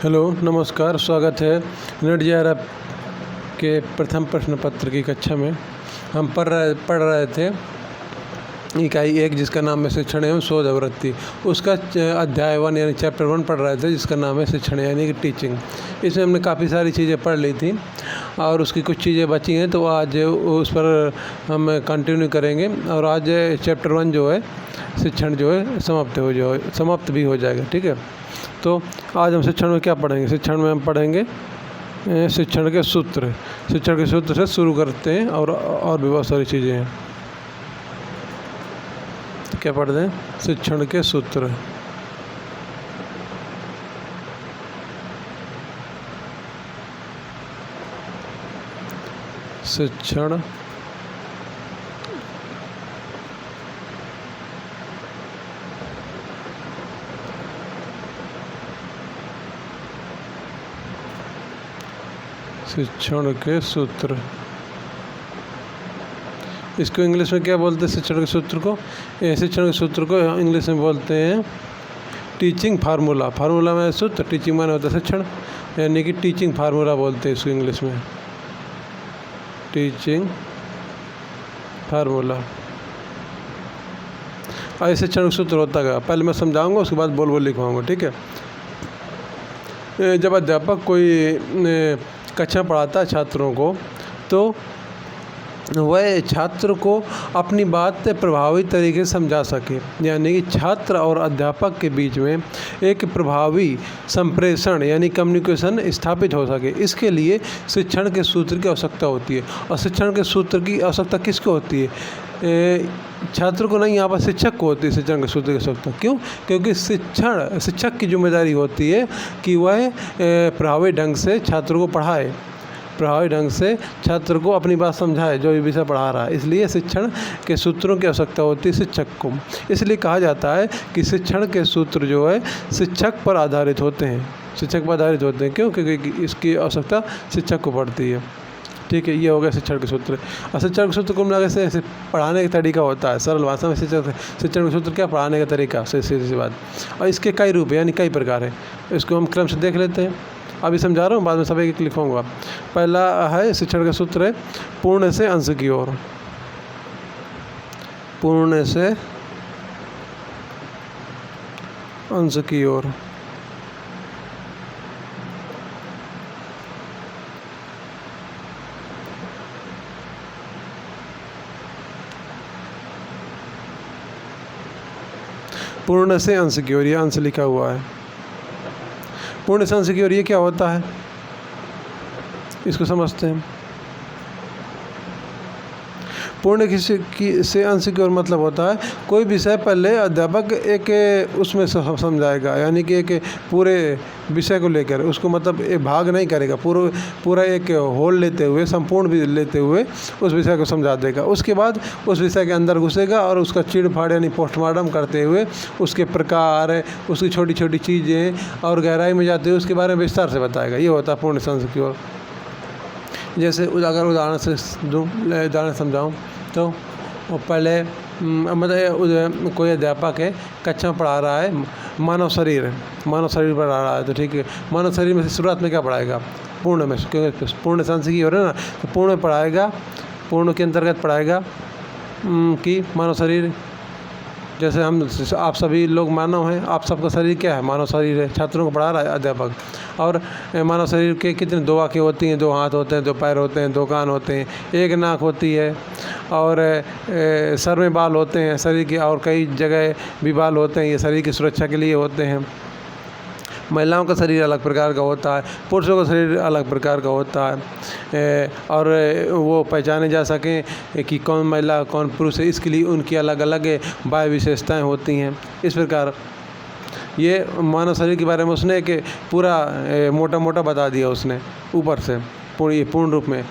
Hello नमस्कार, स्वागत है नेट JRF के प्रथम प्रश्न पत्र की कक्षा में। हम पढ़ रहे थे इकाई 1 जिसका नाम है शिक्षण एवं शोध आवृत्ति। उसका अध्याय 1 यानी चैप्टर 1 पढ़ रहे थे जिसका नाम है शिक्षण यानी कि टीचिंग। इसमें हमने काफ़ी सारी चीज़ें पढ़ ली थी और उसकी कुछ चीज़ें बची हैं, तो आज उस पर हम कंटिन्यू करेंगे। और आज चैप्टर 1 जो है शिक्षण जो है समाप्त भी हो जाएगा। ठीक है, तो आज हम शिक्षण में क्या पढ़ेंगे? शिक्षण में हम पढ़ेंगे शिक्षण के सूत्र। शिक्षण के सूत्र से शुरू करते हैं और भी बहुत सारी चीज़ें हैं। तो क्या पढ़ते हैं? शिक्षण के सूत्र। शिक्षण शिक्षण के सूत्र। इसको इंग्लिश में क्या बोलते हैं? शिक्षण के सूत्र को शिक्षण के सूत्र को इंग्लिश में बोलते हैं टीचिंग फार्मूला। फार्मूला में सूत्र, टीचिंग माने होता है शिक्षण, यानी कि टीचिंग फार्मूला बोलते हैं इसको इंग्लिश में, टीचिंग फार्मूला। और शिक्षण का सूत्र होता क्या? पहले मैं समझाऊंगा, उसके बाद बोल बोल लिखवाऊंगा। ठीक है, जब अध्यापक कोई कक्षा पढ़ाता है छात्रों को, तो वह छात्र को अपनी बात प्रभावी तरीके से समझा सके, यानी कि छात्र और अध्यापक के बीच में एक प्रभावी संप्रेषण यानी कम्युनिकेशन स्थापित हो सके। इसके लिए शिक्षण के सूत्र की आवश्यकता होती है। और शिक्षण के सूत्र की आवश्यकता किसको होती है? छात्र को नहीं, यहाँ पर शिक्षक को होती है शिक्षण के सूत्र की आवश्यकता। क्यों? क्योंकि शिक्षक की जिम्मेदारी होती है कि वह प्रभावी ढंग से छात्र को पढ़ाए, प्रभावी ढंग से छात्र को अपनी बात समझाए जो भी विषय पढ़ा रहा है। इसलिए शिक्षण के सूत्रों की आवश्यकता होती है शिक्षक को। इसलिए कहा जाता है कि शिक्षण के सूत्र जो है शिक्षक पर आधारित होते हैं, शिक्षक पर आधारित होते हैं। क्यों? क्योंकि इसकी आवश्यकता शिक्षक को पड़ती है। ठीक है, ये हो गया शिक्षण के सूत्र। और शिक्षण के सूत्र को मिला कैसे पढ़ाने का तरीका होता है, सरल भाषा में शिक्षण के सूत्र क्या? पढ़ाने का तरीका, सीधी सी बात। और इसके कई रूप यानी कई प्रकार है। इसको हम क्रम से देख लेते हैं। अभी समझा रहा हूँ, बाद में सब एक लिखूँगा। पहला है शिक्षण का सूत्र है पूर्ण से अंश की ओर। पूर्ण से अंश की ओर। पूर्ण से अंश की ओर, ये अंश लिखा हुआ है। पूर्ण से अंश की ओर ये क्या होता है, इसको समझते हैं। पूर्ण से अंश की ओर मतलब होता है कोई विषय पहले अध्यापक एक उसमें समझाएगा, यानी कि एक पूरे विषय को लेकर उसको मतलब एक भाग नहीं करेगा, पूरा एक होल लेते हुए, संपूर्ण भी लेते हुए उस विषय को समझा देगा। उसके बाद उस विषय के अंदर घुसेगा और उसका चिड़-फाड़ यानी पोस्टमार्टम करते हुए उसके प्रकार, उसकी छोटी छोटी चीज़ें और गहराई में जाते हुए उसके बारे में विस्तार से बताएगा। ये होता है पूर्ण से अंश की ओर। जैसे अगर उदाहरण समझाऊँ तो पहले मतलब कोई अध्यापक है, कक्षा में पढ़ा रहा है मानव शरीर पढ़ा रहा है। तो ठीक है, मानव शरीर में से शुरुआत में क्या पढ़ाएगा? पूर्ण में, क्योंकि पूर्ण से अंश की ओर है ना, तो पूर्ण में पढ़ाएगा, पूर्ण के अंतर्गत पढ़ाएगा कि मानव शरीर, जैसे आप सभी लोग मानव हैं, आप सबका शरीर क्या है? मानव शरीर है। छात्रों को पढ़ा रहा है अध्यापक। और मानव शरीर के कितने 2 आँखें होती हैं, 2 हाथ होते हैं, 2 पैर होते हैं, 2 कान होते हैं, 1 नाक होती है, और सर में बाल होते हैं शरीर के, और कई जगह भी बाल होते हैं। ये शरीर की सुरक्षा के लिए होते हैं। महिलाओं का शरीर अलग प्रकार का होता है, पुरुषों का शरीर अलग प्रकार का होता है, और वो पहचाने जा सकें कि कौन महिला कौन पुरुष है, इसके लिए उनकी अलग अलग बाह्य विशेषताएं होती हैं। इस प्रकार ये मानव शरीर के बारे में उसने एक पूरा मोटा मोटा बता दिया उसने ऊपर से पूर्ण रूप में,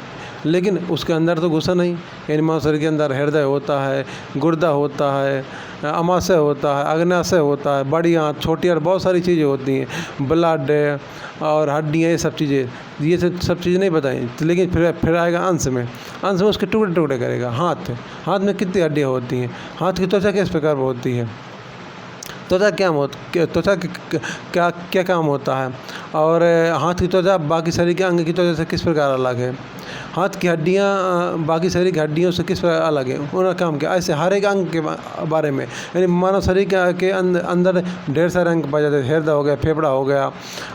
लेकिन उसके अंदर तो घुसा नहीं। यानी मानव शरीर के अंदर हृदय होता है, गुर्दा होता है, अमाशय होता है, अग्नाशय होता है, बड़ी आँत, छोटी आँत, बहुत सारी चीज़ें होती हैं, ब्लड और हड्डियाँ, ये सब चीज़ें, ये सब चीज़ें नहीं बताई। लेकिन फिर आएगा अंश में उसके टुकड़े टुकड़े करेगा। हाथ में कितनी हड्डियाँ होती हैं? हाथ की त्वचा किस प्रकार होती है? त्वचा त्वचा क्या क्या काम होता है, और हाथ की त्वचा बाकी शरीर के अंग की त्वचा से किस प्रकार अलग है, हाथ की हड्डियाँ बाकी शरीर की हड्डियों से किस प्रकार अलग है, उनका काम क्या। ऐसे हर एक अंग के बारे में, यानी मानव शरीर के अंदर ढेर सारे अंग पाए जाते हैं। हृदय हो गया, फेफड़ा हो गया,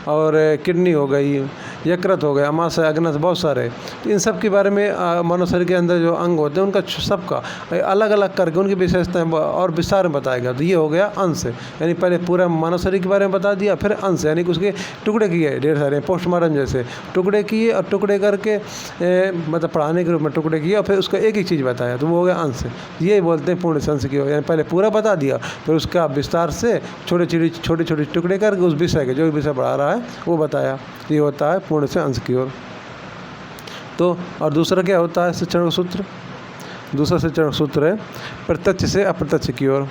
और किडनी हो गई, यकृत हो गया, अमाशय, अग्नस, बहुत सारे। तो इन सब के बारे में मानव शरीर के अंदर जो अंग होते हैं उनका सबका अलग अलग करके उनकी विशेषताएं और विस्तार में बताएगा। तो ये हो गया अंश, यानी पहले पूरा मानव शरीर के बारे में बता दिया, फिर अंश यानी कि उसके टुकड़े किए ढेर सारे, पोस्टमार्टम जैसे टुकड़े किए, और टुकड़े करके मतलब पढ़ाने के रूप में टुकड़े किए, और फिर उसका एक चीज़ बताया, तो वो हो गया अंश। ये बोलते हैं पूर्ण अंश की, यानी पहले पूरा बता दिया, फिर उसका विस्तार से छोटे छोटे टुकड़े करके उस विषय के जो विषय पढ़ा रहा है वो बताया। ये होता है पूर्ण से अंश की ओर। तो और दूसरा क्या होता है शिक्षण का सूत्र, दूसरा शिक्षण का सूत्र है प्रत्यक्ष से अप्रत्यक्ष की ओर।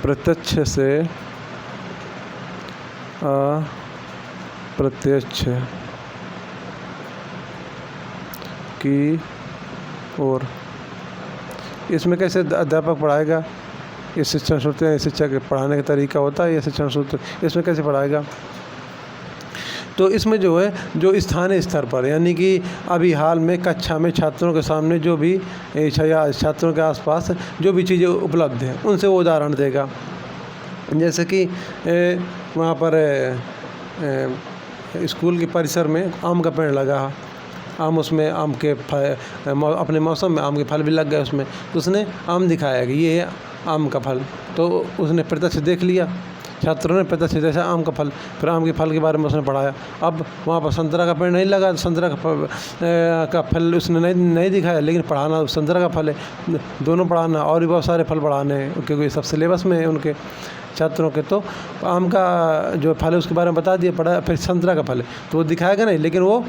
प्रत्यक्ष से अप्रत्यक्ष की ओर। इसमें कैसे अध्यापक पढ़ाएगा, ये शिक्षण सूत्र, शिक्षा के पढ़ाने का तरीका होता है ये शिक्षण सूत्र। इसमें कैसे पढ़ाएगा, तो इसमें जो है जो स्थानीय स्तर पर, यानी कि अभी हाल में कक्षा में छात्रों के सामने जो भी या छात्रों के आसपास जो भी चीज़ें उपलब्ध हैं उनसे वो उदाहरण देगा। जैसे कि वहाँ पर स्कूल के परिसर में आम का पेड़ लगा, आम उसमें आम के अपने मौसम में आम के फल भी लग गए उसमें, तो उसने आम दिखाया कि ये है आम का फल, तो उसने प्रत्यक्ष देख लिया, छात्रों ने प्रत्यक्ष देखा आम का फल, फिर आम के फल के बारे में उसने पढ़ाया। अब वहाँ पर संतरा का पेड़ नहीं लगा, संतरा का फल उसने नहीं दिखाया, लेकिन पढ़ाना संतरा का फल है, दोनों पढ़ाना, और भी बहुत सारे फल पढ़ाने हैं क्योंकि सब सिलेबस में है उनके छात्रों के। तो आम का जो फल है उसके बारे में बता दिया, पढ़ा। फिर संतरा का फल है तो वो दिखाएगा नहीं, लेकिन वो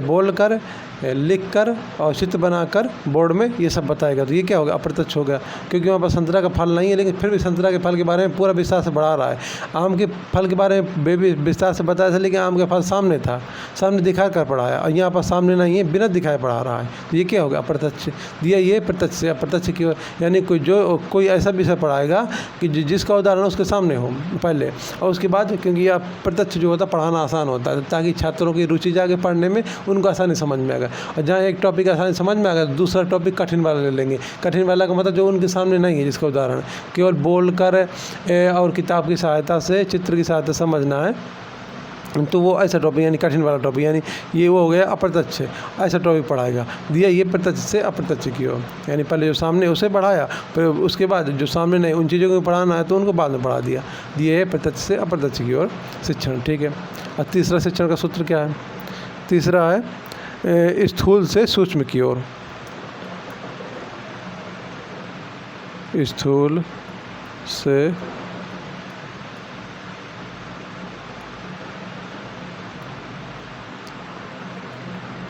बोल कर, लिख कर और चित्र बनाकर बोर्ड में ये सब बताएगा। तो ये क्या होगा, अप्रत्यक्ष हो गया, क्योंकि वहाँ पर संतरा का फल नहीं है, लेकिन फिर भी संतरा के फल के बारे में पूरा विस्तार से बढ़ा रहा है। आम के फल के बारे में बेबी विस्तार से बताया था, लेकिन आम का फल सामने था, सामने दिखा कर पढ़ाया, और यहाँ पर सामने नहीं है, बिना दिखाए पढ़ा रहा है। तो ये क्या होगा, अप्रत्यक्ष दिया। ये प्रत्यक्ष से अप्रत्यक्ष की ओर, यानी कोई ऐसा विषय पढ़ाएगा कि जिसका उदाहरण उसके सामने हो पहले, और उसके बाद, क्योंकि यह प्रत्यक्ष जो होता है पढ़ाना आसान होता है, ताकि छात्रों की रुचि जाके पढ़ने में उनको आसानी समझ में आएगा। और जहाँ एक टॉपिक आसानी समझ में आएगा, दूसरा टॉपिक कठिन वाला ले लेंगे। कठिन वाला का मतलब जो उनके सामने नहीं है, जिसका उदाहरण केवल बोल कर और किताब की सहायता से, चित्र की सहायता समझना है, तो वो ऐसा टॉपिक, यानी कठिन वाला टॉपिक, यानी ये वो हो गया अप्रत्यक्ष, ऐसा टॉपिक पढ़ाएगा। दिया ये प्रत्यक्ष से अप्रत्यक्ष की ओर, यानी पहले जो सामने उसे पढ़ाया, फिर उसके बाद जो सामने नहीं उन चीज़ों को पढ़ाना है तो उनको बाद में पढ़ा दिया। दिए है प्रत्यक्ष से अप्रत्यक्ष की ओर शिक्षण। ठीक है। और तीसरा शिक्षण का सूत्र क्या है, तीसरा है स्थूल से सूक्ष्म की ओर। स्थूल से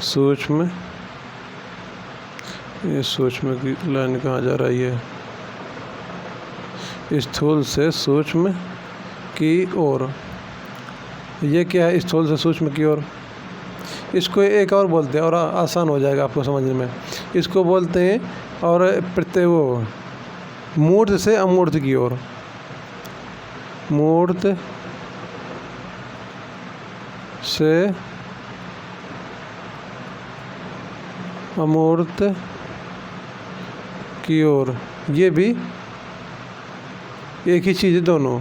सूक्ष्म, ये सूक्ष्म की लाइन कहाँ जा रही है, स्थूल से सूक्ष्म की ओर। ये क्या है, स्थूल से सूक्ष्म की ओर। इसको एक और बोलते हैं, और आसान हो जाएगा आपको समझने में। इसको बोलते हैं और वो मूर्त से अमूर्त की ओर। मूर्त से अमूर्त की ओर, ये भी एक ही चीज़ है दोनों।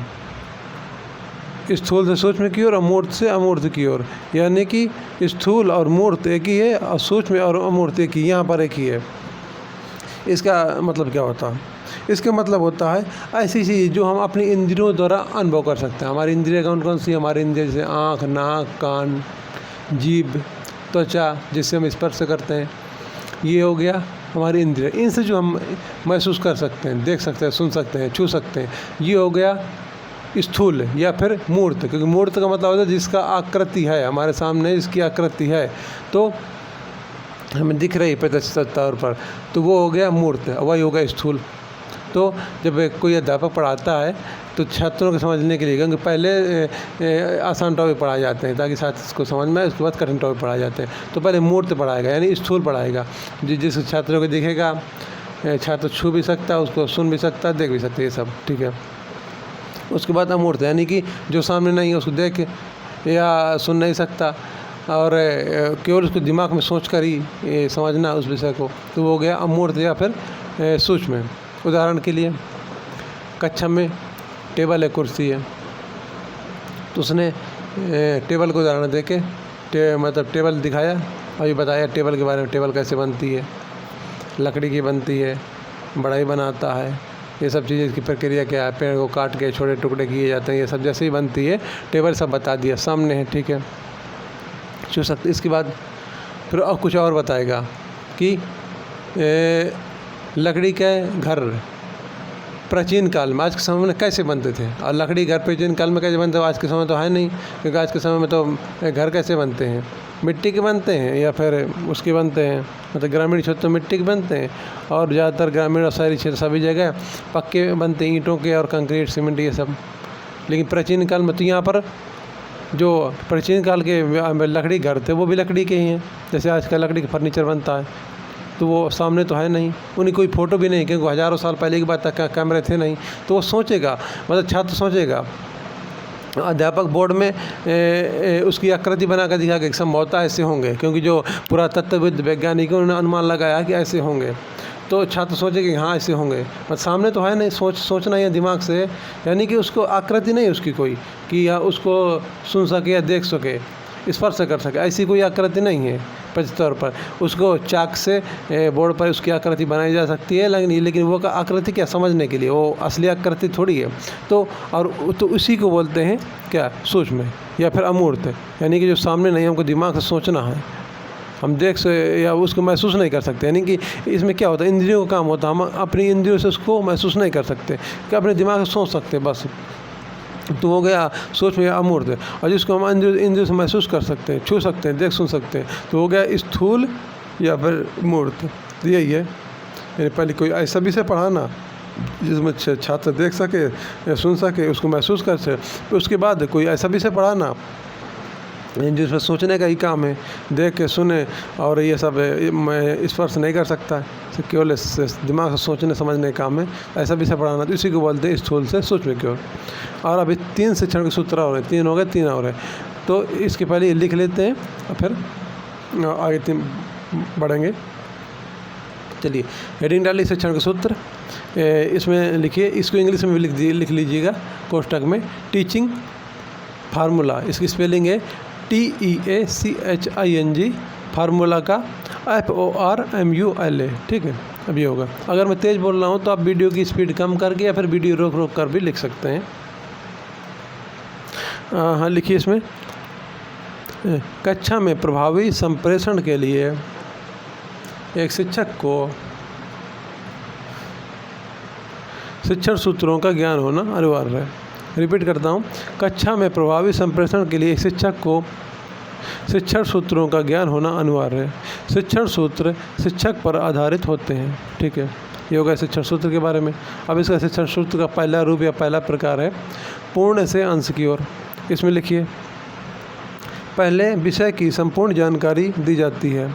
स्थूल से सूक्ष्म की ओर, अमूर्त से अमूर्त की ओर, यानी कि स्थूल और मूर्त एक ही है, और सूक्ष्म और अमूर्त एक ही, यहाँ पर एक ही है। इसका मतलब क्या होता है, इसका मतलब होता है ऐसी चीज़ जो हम अपनी इंद्रियों द्वारा अनुभव कर सकते हैं। हमारी इंद्रियाँ कौन कौन सी, हमारी इंद्रियाँ जैसे आँख, नाक, कान, जीभ, त्वचा, जिससे हम स्पर्श करते हैं, ये हो गया हमारी इंद्रिय। इनसे जो हम महसूस कर सकते हैं, देख सकते हैं, सुन सकते हैं, छू सकते हैं, ये हो गया स्थूल या फिर मूर्त। क्योंकि मूर्त का मतलब होता है जिसका आकृति है, हमारे सामने इसकी आकृति है, तो हमें दिख रही है प्रत्यक्ष तौर पर, तो वो हो गया मूर्त, वही हो गया स्थूल। तो जब कोई अध्यापक पढ़ाता है तो छात्रों को समझने के लिए, क्योंकि पहले आसान टॉपिक पढ़ाए जाते हैं ताकि छात्र इसको समझ में आए, उसके बाद कठिन टॉपिक पढ़ाए जाते हैं। तो पहले मूर्त पढ़ाएगा यानी स्थूल पढ़ाएगा, जिस छात्रों को दिखेगा, छात्र छू भी सकता है, उसको सुन भी सकता है, देख भी सकता है, ये सब ठीक है। उसके बाद अमूर्त यानी कि जो सामने नहीं है उसको देख या सुन नहीं सकता और केवल उसको दिमाग में सोच कर ही समझना उस विषय को, तो वो हो गया अमूर्त या फिर सूक्ष्म। उदाहरण के लिए कक्षा में टेबल है, कुर्सी है, तो उसने टेबल को उदाहरण दे के मतलब टेबल दिखाया और ये बताया टेबल के बारे में, टेबल कैसे बनती है, लकड़ी की बनती है, बढ़ई बनाता है, ये सब चीज़ें की प्रक्रिया क्या है, पेड़ को काट के छोटे टुकड़े किए जाते हैं, ये सब जैसे ही बनती है टेबल सब बता दिया, सामने है, ठीक है, छू सकते। इसके बाद फिर और कुछ और बताएगा कि लकड़ी के घर प्राचीन काल में आज के समय में कैसे बनते थे, और लकड़ी घर प्राचीन काल में कैसे बनते थे, आज के समय तो है नहीं, क्योंकि आज के समय में तो घर कैसे बनते हैं, मिट्टी के बनते हैं या फिर उसके बनते हैं, मतलब ग्रामीण क्षेत्र में मिट्टी के बनते हैं और ज़्यादातर ग्रामीण और शहरी क्षेत्र सभी जगह पक्के बनते हैं, ईंटों के और कंक्रीट सीमेंट ये सब। लेकिन प्राचीन काल में तो यहाँ पर जो प्राचीन काल के लकड़ी घर थे वो भी लकड़ी के ही हैं, जैसे आज का लकड़ी का फर्नीचर बनता है, तो वो सामने तो है नहीं, उन्हें कोई फ़ोटो भी नहीं, क्योंकि हज़ारों साल पहले की बात तक कैमरे थे नहीं, तो वो सोचेगा, मतलब छात्र सोचेगा, अध्यापक बोर्ड में उसकी आकृति बना कर दिखा कि संभवतः ऐसे होंगे, क्योंकि जो पुरातत्वविद वैज्ञानिकों ने अनुमान लगाया कि ऐसे होंगे, तो छात्र सोचे कि हाँ ऐसे होंगे, पर सामने तो है नहीं, सोचना है दिमाग से, यानी कि उसको आकृति नहीं उसकी कोई कि या उसको सुन सके या देख सके, स्पर्श कर सके, ऐसी कोई आकृति नहीं है पच्चीस तौर पर। उसको चाक से बोर्ड पर उसकी आकृति बनाई जा सकती है, लेकिन वो आकृति क्या समझने के लिए, वो असली आकृति थोड़ी है। तो उसी को बोलते हैं क्या, सूक्ष्म या फिर अमूर्त, यानी कि जो सामने नहीं, हमको दिमाग से सोचना है, हम देख से या उसको महसूस नहीं कर सकते। यानी कि इसमें क्या होता है, इंद्रियों का काम होता है, हम अपनी इंद्रियों से उसको महसूस नहीं कर सकते, कि अपने दिमाग से सोच सकते बस, तो हो गया सूक्ष्म या अमूर्त। और जिसको हम इंद्रियों से महसूस कर सकते हैं, छू सकते हैं, देख सुन सकते हैं, तो हो गया स्थूल या फिर मूर्त। यही है, यानी पहले कोई ऐसा विषय पढ़ाना जिसमें छात्र देख सके, सुन सके, उसको महसूस कर सके। उसके बाद कोई ऐसा विषय पढ़ाना जिसमें सोचने का ही काम है, देख के सुने और ये सब मैं स्पर्श नहीं कर सकता है, केवल दिमाग से सोचने समझने का काम है, ऐसा विषय पढ़ाना, तो इसी को बोलते हैं स्थूल से सूक्ष्म की ओर। और अभी 3 शिक्षण के सूत्र हो रहे हैं, 3 हो गए, 3 और है, तो इसके पहले ये लिख लेते हैं और फिर आगे 3 बढ़ेंगे। चलिए हेडिंग डालिए शिक्षण के सूत्र, इसमें लिखिए, इसको इंग्लिश में भी लिख लीजिएगा कोष्टक में, टीचिंग फार्मूला, इसकी स्पेलिंग है TEACHING, फार्मूला का FORMULA, ठीक है। अब ये होगा, अगर मैं तेज़ बोल रहा हूँ तो आप वीडियो की स्पीड कम करके या फिर वीडियो रोक रोक कर भी लिख सकते हैं। हाँ लिखिए इसमें, कक्षा में प्रभावी संप्रेषण के लिए एक शिक्षक को शिक्षण सूत्रों का ज्ञान होना अनिवार्य है। रिपीट करता हूँ, कक्षा में प्रभावी संप्रेषण के लिए एक शिक्षक को शिक्षण सूत्रों का ज्ञान होना अनिवार्य है। शिक्षण सूत्र शिक्षक पर आधारित होते हैं, ठीक है। ये होगा शिक्षण सूत्र के बारे में। अब इसका शिक्षण सूत्र का पहला रूप या पहला प्रकार है पूर्ण से अंश की ओर। इसमें लिखिए, पहले विषय की संपूर्ण जानकारी दी जाती है,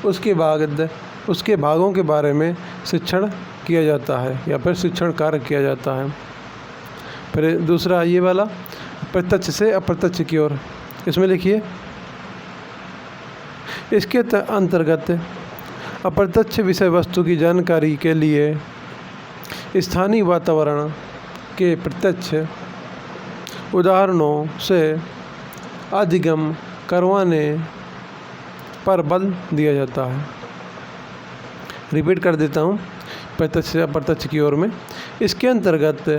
उसके बाद उसके भागों के बारे में शिक्षण किया जाता है या फिर शिक्षण कार्य किया जाता है। फिर दूसरा ये वाला प्रत्यक्ष से अप्रत्यक्ष की ओर। इसमें लिखिए, इसके अंतर्गत अप्रत्यक्ष विषय वस्तु की जानकारी के लिए स्थानीय वातावरण के प्रत्यक्ष उदाहरणों से अधिगम करवाने पर बल दिया जाता है। रिपीट कर देता हूँ, प्रत्यक्ष से अप्रत्यक्ष की ओर में, इसके अंतर्गत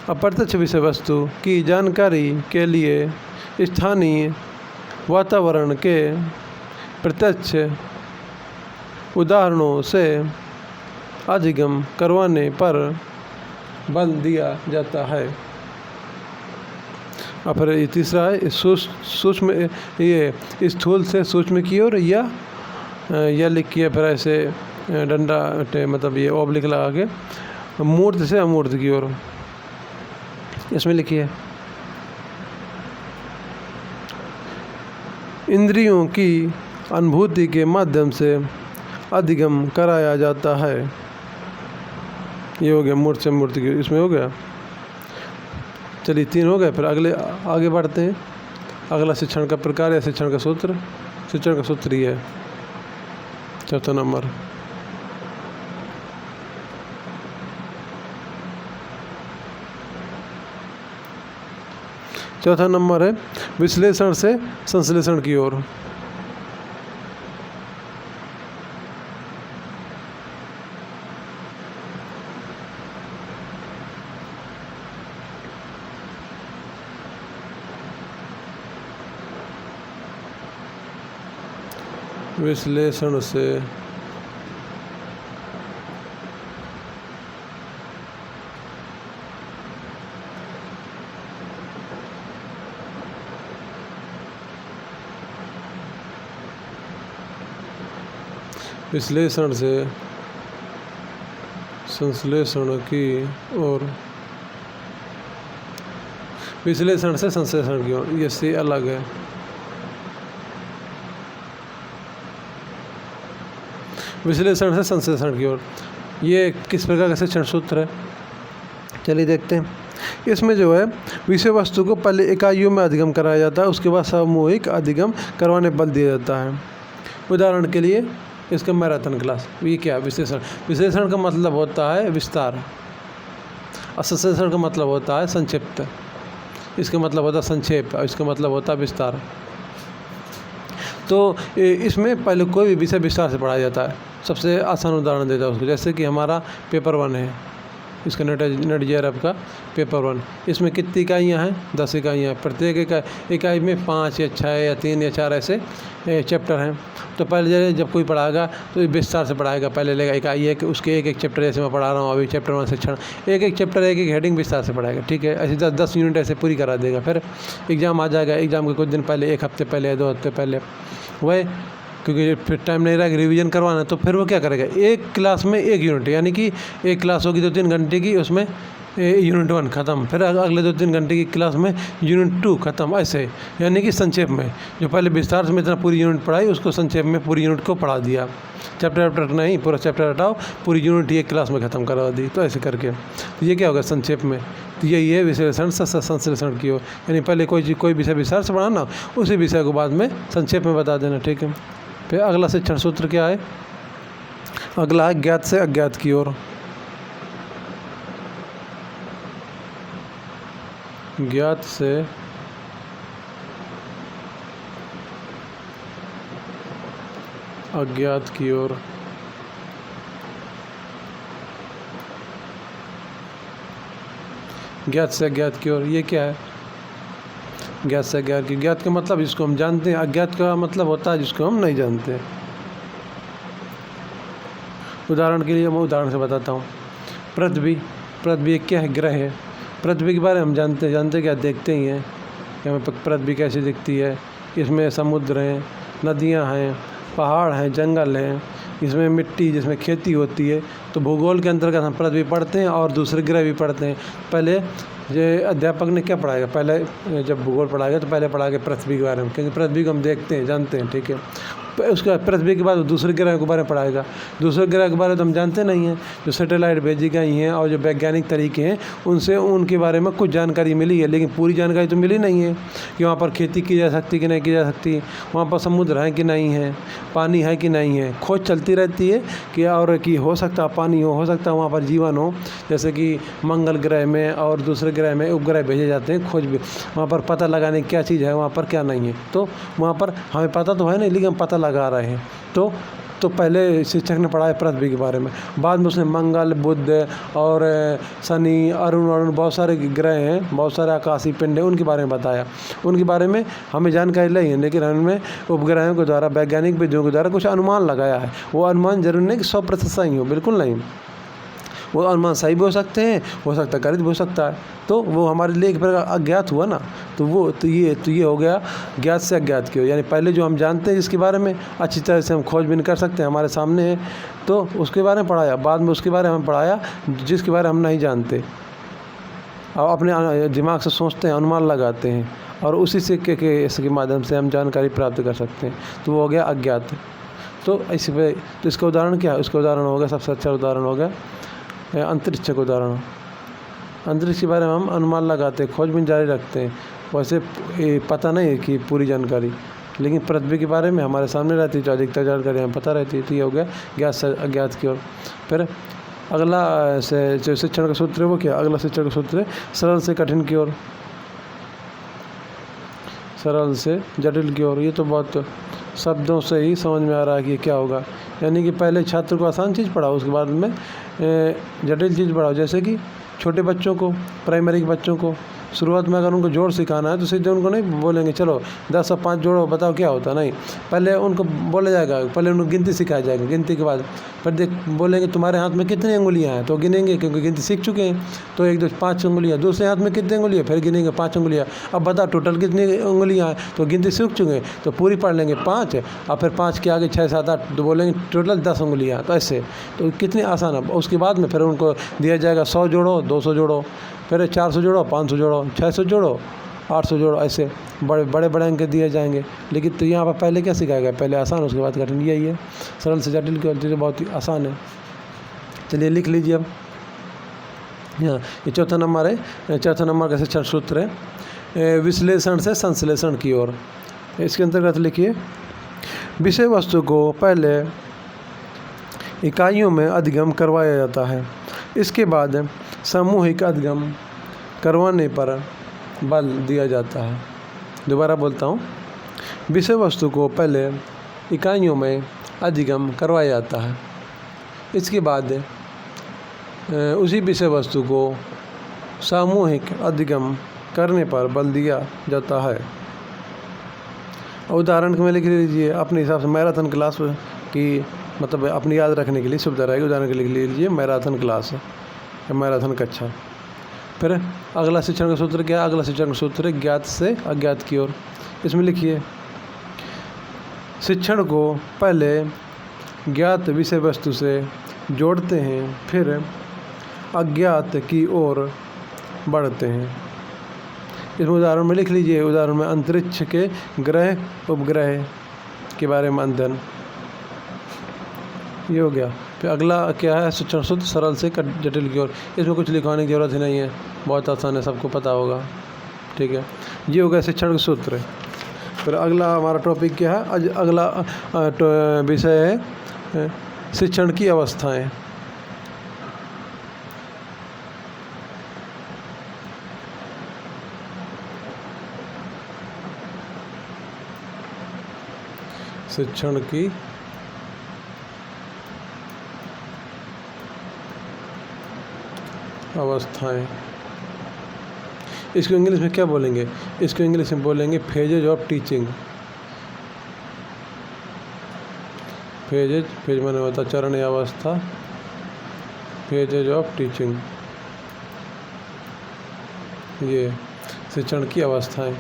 अप्रत्यक्ष विषय वस्तु की जानकारी के लिए स्थानीय वातावरण के प्रत्यक्ष उदाहरणों से अधिगम करवाने पर बल दिया जाता है। और फिर ये तीसरा है सूक्ष्म, ये स्थूल से सूक्ष्म की ओर या लिखिए फिर ऐसे डंडा मतलब ये ओब्लिक लगा के, मूर्त से अमूर्त की ओर। इसमें लिखिए इंद्रियों की अनुभूति के माध्यम से अधिगम कराया जाता है। ये हो गया मूर्त से मूर्त की, इसमें हो गया। चलिए 3 हो गए, फिर अगले आगे बढ़ते हैं। अगला शिक्षण का प्रकार या शिक्षण का सूत्र, शिक्षण का सूत्र ही है 4था नंबर। चौथा नंबर है विश्लेषण से संश्लेषण की ओर। विश्लेषण से विश्लेषण से संश्लेषण की ओर। विश्लेषण से संश्लेषण की ओर, ये से अलग है। विश्लेषण से संश्लेषण की ओर, ये किस प्रकार का शिक्षण सूत्र है, चलिए देखते हैं। इसमें जो है विषय वस्तु को पहले इकाइयों में अधिगम कराया जाता है, उसके बाद सामूहिक अधिगम करवाने बल दिया जाता है। उदाहरण के लिए इसका मैराथन क्लास, ये क्या है विश्लेषण। विश्लेषण का मतलब होता है विस्तार, और संश्लेषण का मतलब होता है संक्षिप्त। इसका मतलब होता है संक्षेप, और इसका मतलब होता है विस्तार। तो इसमें पहले कोई भी विषय विस्तार से पढ़ाया जाता है। सबसे आसान उदाहरण देता है उसको, जैसे कि हमारा पेपर 1 है, इसका नेट जेआरएफ का पेपर 1। इसमें कितनी इकाइयाँ हैं, 10 इकाइयाँ। प्रत्येक इकाई में 5 या 6 या 3 या 4 ऐसे चैप्टर हैं। तो पहले जब कोई पढ़ाएगा तो विस्तार से पढ़ाएगा, पहले लेगा इकाई एक, उसके एक चैप्टर, जैसे मैं पढ़ा रहा हूँ अभी चैप्टर 1 शिक्षण, एक चैप्टर एक हेडिंग विस्तार से पढ़ाएगा, ठीक है। ऐसे 10 यूनिट ऐसे पूरी करा देगा। फिर एग्ज़ाम आ जाएगा, एग्ज़ाम के कुछ दिन पहले, 1 हफ्ते पहले या 2 हफ्ते पहले, वह क्योंकि फिर टाइम नहीं रहेगा रिवीजन करवाना, तो फिर वो क्या करेगा, एक क्लास में 1 यूनिट, यानी कि एक क्लास होगी 2-3 घंटे की, उसमें यूनिट 1 ख़त्म, फिर अगले 2-3 घंटे की क्लास में यूनिट 2 ख़त्म, ऐसे। यानी कि संक्षेप में, जो पहले विस्तार से इतना पूरी यूनिट पढ़ाई, उसको संक्षेप में पूरी यूनिट को पढ़ा दिया। चैप्टर नहीं, पूरा चैप्टर हटाओ, पूरी यूनिट एक क्लास में ख़त्म करवा दी। तो ऐसे करके तो ये क्या होगा संक्षेप में। तो यही है विश्लेषण से संश्लेषण की ओर, यानी पहले कोई विषय विस्तार से पढ़ाना, उसी विषय को बाद में संक्षेप में बता देना, ठीक है। फिर अगला शिक्षण सूत्र क्या है, अगला है ज्ञात से अज्ञात की ओर। ज्ञात से अज्ञात की ओर। ज्ञात से अज्ञात की ओर, ये क्या है, ज्ञात से अज्ञात की। ज्ञात का मतलब जिसको हम जानते हैं, अज्ञात का मतलब होता है जिसको हम नहीं जानते। उदाहरण के लिए मैं उदाहरण से बताता हूँ। पृथ्वी क्या है, ग्रह है। पृथ्वी के बारे में हम जानते क्या, देखते ही हैं कि हमें पृथ्वी कैसी दिखती है। इसमें समुद्र हैं, नदियाँ हैं, पहाड़ हैं, जंगल हैं, इसमें मिट्टी, जिसमें खेती होती है। तो भूगोल के अंतर्गत हम पृथ्वी पढ़ते हैं और दूसरे ग्रह भी पढ़ते हैं। पहले ये अध्यापक ने क्या पढ़ाएगा, पहले जब भूगोल पढ़ाएगा तो पहले पढ़ाएगा पृथ्वी के बारे में, क्योंकि पृथ्वी को हम देखते हैं, जानते हैं, ठीक है। उसके बाद पृथ्वी के बाद दूसरे ग्रह के बारे में पढ़ाएगा। दूसरे ग्रह के बारे में तो हम जानते नहीं हैं, जो सैटेलाइट भेजी गई हैं और जो वैज्ञानिक तरीके हैं उनसे उनके बारे में कुछ जानकारी मिली है, लेकिन पूरी जानकारी तो मिली नहीं है कि वहाँ पर खेती की जा सकती कि नहीं की जा सकती, वहाँ पर समुद्र है कि नहीं है, पानी है कि नहीं है। खोज चलती रहती है कि और कि हो सकता पानी हो सकता वहाँ पर जीवन हो, जैसे कि मंगल ग्रह में और दूसरे ग्रह में उपग्रह भेजे जाते हैं, खोज भी वहाँ पर पता लगाने क्या चीज़ है, वहाँ पर क्या नहीं है। तो वहाँ पर हमें पता तो है नहीं, लेकिन हम पता लगा रहे हैं। तो पहले शिक्षक ने पढ़ाया पृथ्वी के बारे में, बाद में उसने मंगल, बुध और शनि, अरुण बहुत सारे ग्रह हैं, बहुत सारे आकाशीय पिंड हैं, उनके बारे में बताया। उनके बारे में हमें जानकारी ली है, लेकिन हमें उपग्रहों के द्वारा, वैज्ञानिक विधियों के द्वारा कुछ अनुमान लगाया है। वो अनुमान जरूर नहीं कि 100% सही हो, बिल्कुल नहीं। वो अनुमान सही भी हो सकते हैं, हो सकता है गलत भी हो सकता है। तो वो हमारे लिए एक प्रकार अज्ञात हुआ ना। तो ये हो गया ज्ञात से अज्ञात की ओर, यानी पहले जो हम जानते हैं जिसके बारे में अच्छी तरह से हम खोजबीन कर सकते हैं, हमारे सामने है, तो उसके बारे में पढ़ाया। बाद में उसके बारे में हम पढ़ाया जिसके बारे में हम नहीं जानते, और अपने दिमाग से सोचते हैं, अनुमान लगाते हैं, और उसी से इसके माध्यम से हम जानकारी प्राप्त कर सकते हैं। तो वो हो गया अज्ञात। तो इसी पे तो इसका उदाहरण क्या है? इसका उदाहरण हो गया, सबसे अच्छा उदाहरण हो गया अंतरिक्ष का उदाहरण। अंतरिक्ष के बारे में हम अनुमान लगाते हैं, खोजबीन जारी रखते हैं। वैसे पता नहीं है कि पूरी जानकारी, लेकिन पृथ्वी के बारे में हमारे सामने रहती है, तो अधिकतर जानकारी हमें पता रहती है। तो ये हो गया ज्ञात से अज्ञात की ओर। फिर अगला से जो शिक्षण का सूत्र है वो क्या? अगला शिक्षण का सूत्र है सरल से कठिन की ओर, सरल से जटिल की ओर। ये तो बहुत शब्दों से ही समझ में आ रहा है कि क्या होगा। यानी कि पहले छात्र को आसान चीज़ पढ़ाओ, उसके बाद में जटिल चीज़ पढ़ाओ। जैसे कि छोटे बच्चों को, प्राइमरी के बच्चों को शुरुआत में अगर उनको जोड़ सिखाना है तो सीधे उनको नहीं बोलेंगे चलो 10 और 5 जोड़ो, बताओ क्या होता है। नहीं, पहले उनको बोला जाएगा, पहले उनको गिनती सिखाया जाएगा। गिनती के बाद फिर बोलेंगे तुम्हारे हाथ में कितनी अंगुलियाँ हैं, तो गिनेंगे क्योंकि गिनती सीख चुके हैं। तो 1 2 5 अंगुलियाँ, दूसरे हाथ में कितनी अंगुलियाँ, फिर गिनेंगे 5 अंगुलियाँ। अब बताओ टोटल कितनी अंगुलियाँ हैं, तो गिनती सीख चुके हैं, तो पूरी पढ़ लेंगे 5, और फिर 5 के आगे 6 7 8 तो बोलेंगे टोटल 10 अंगुलियाँ। तो ऐसे तो कितनी आसान है। उसके बाद में फिर उनको दिया जाएगा 100 जोड़ो, 200 जोड़ो, फिर 400 जोड़ो, 500 जोड़ो, 600 जोड़ो, 800 जोड़ो। ऐसे बड़े बड़े अंक दिए जाएंगे। लेकिन तो यहाँ पर पहले क्या सिखाया गया? पहले आसान, उसके बाद कठिन। यही है सरल से जटिल की चीज़ें बहुत ही आसान है। चलिए लिख लीजिए अब। यहाँ ये चौथा नंबर है, चौथा नंबर का शिक्षण सूत्र है विश्लेषण से संश्लेषण की ओर। इसके अंतर्गत लिखिए विषय वस्तु को पहले इकाइयों में अधिगम करवाया जाता है, इसके बाद सामूहिक अधिगम करवाने पर बल दिया जाता है। दोबारा बोलता हूँ, विषय वस्तु को पहले इकाइयों में अधिगम करवाया जाता है, इसके बाद उसी विषय वस्तु को सामूहिक अधिगम करने पर बल दिया जाता है। उदाहरण में लिख लीजिए अपने हिसाब से। मैराथन क्लास की मतलब अपनी याद रखने के लिए सुविधा रहेगी। उदाहरण के लिए लिख लीजिए मैराथन क्लास या मैराथन कक्षा। फिर अगला शिक्षण का सूत्र क्या है? अगला शिक्षण का सूत्र है ज्ञात से अज्ञात की ओर। इसमें लिखिए शिक्षण को पहले ज्ञात विषय वस्तु से जोड़ते हैं, फिर अज्ञात की ओर बढ़ते हैं। इसमें उदाहरण में लिख लीजिए। उदाहरण में अंतरिक्ष के ग्रह उपग्रह के बारे में अध्ययन, ये हो गया। फिर अगला क्या है? शिक्षण सूत्र सरल से जटिल की ओर। इसमें कुछ लिखवाने की जरूरत ही नहीं है, बहुत आसान है, सबको पता होगा। ठीक है, ये हो गया शिक्षण सूत्र। फिर अगला हमारा टॉपिक क्या है? अगला विषय है शिक्षण की अवस्थाएं। शिक्षण की अवस्थाएं। इसको इंग्लिश में क्या बोलेंगे? इसको इंग्लिश में बोलेंगे फेजेज ऑफ टीचिंग। फेज माने होता चरण या अवस्था, फेजेज ऑफ टीचिंग। ये शिक्षण की अवस्थाएं।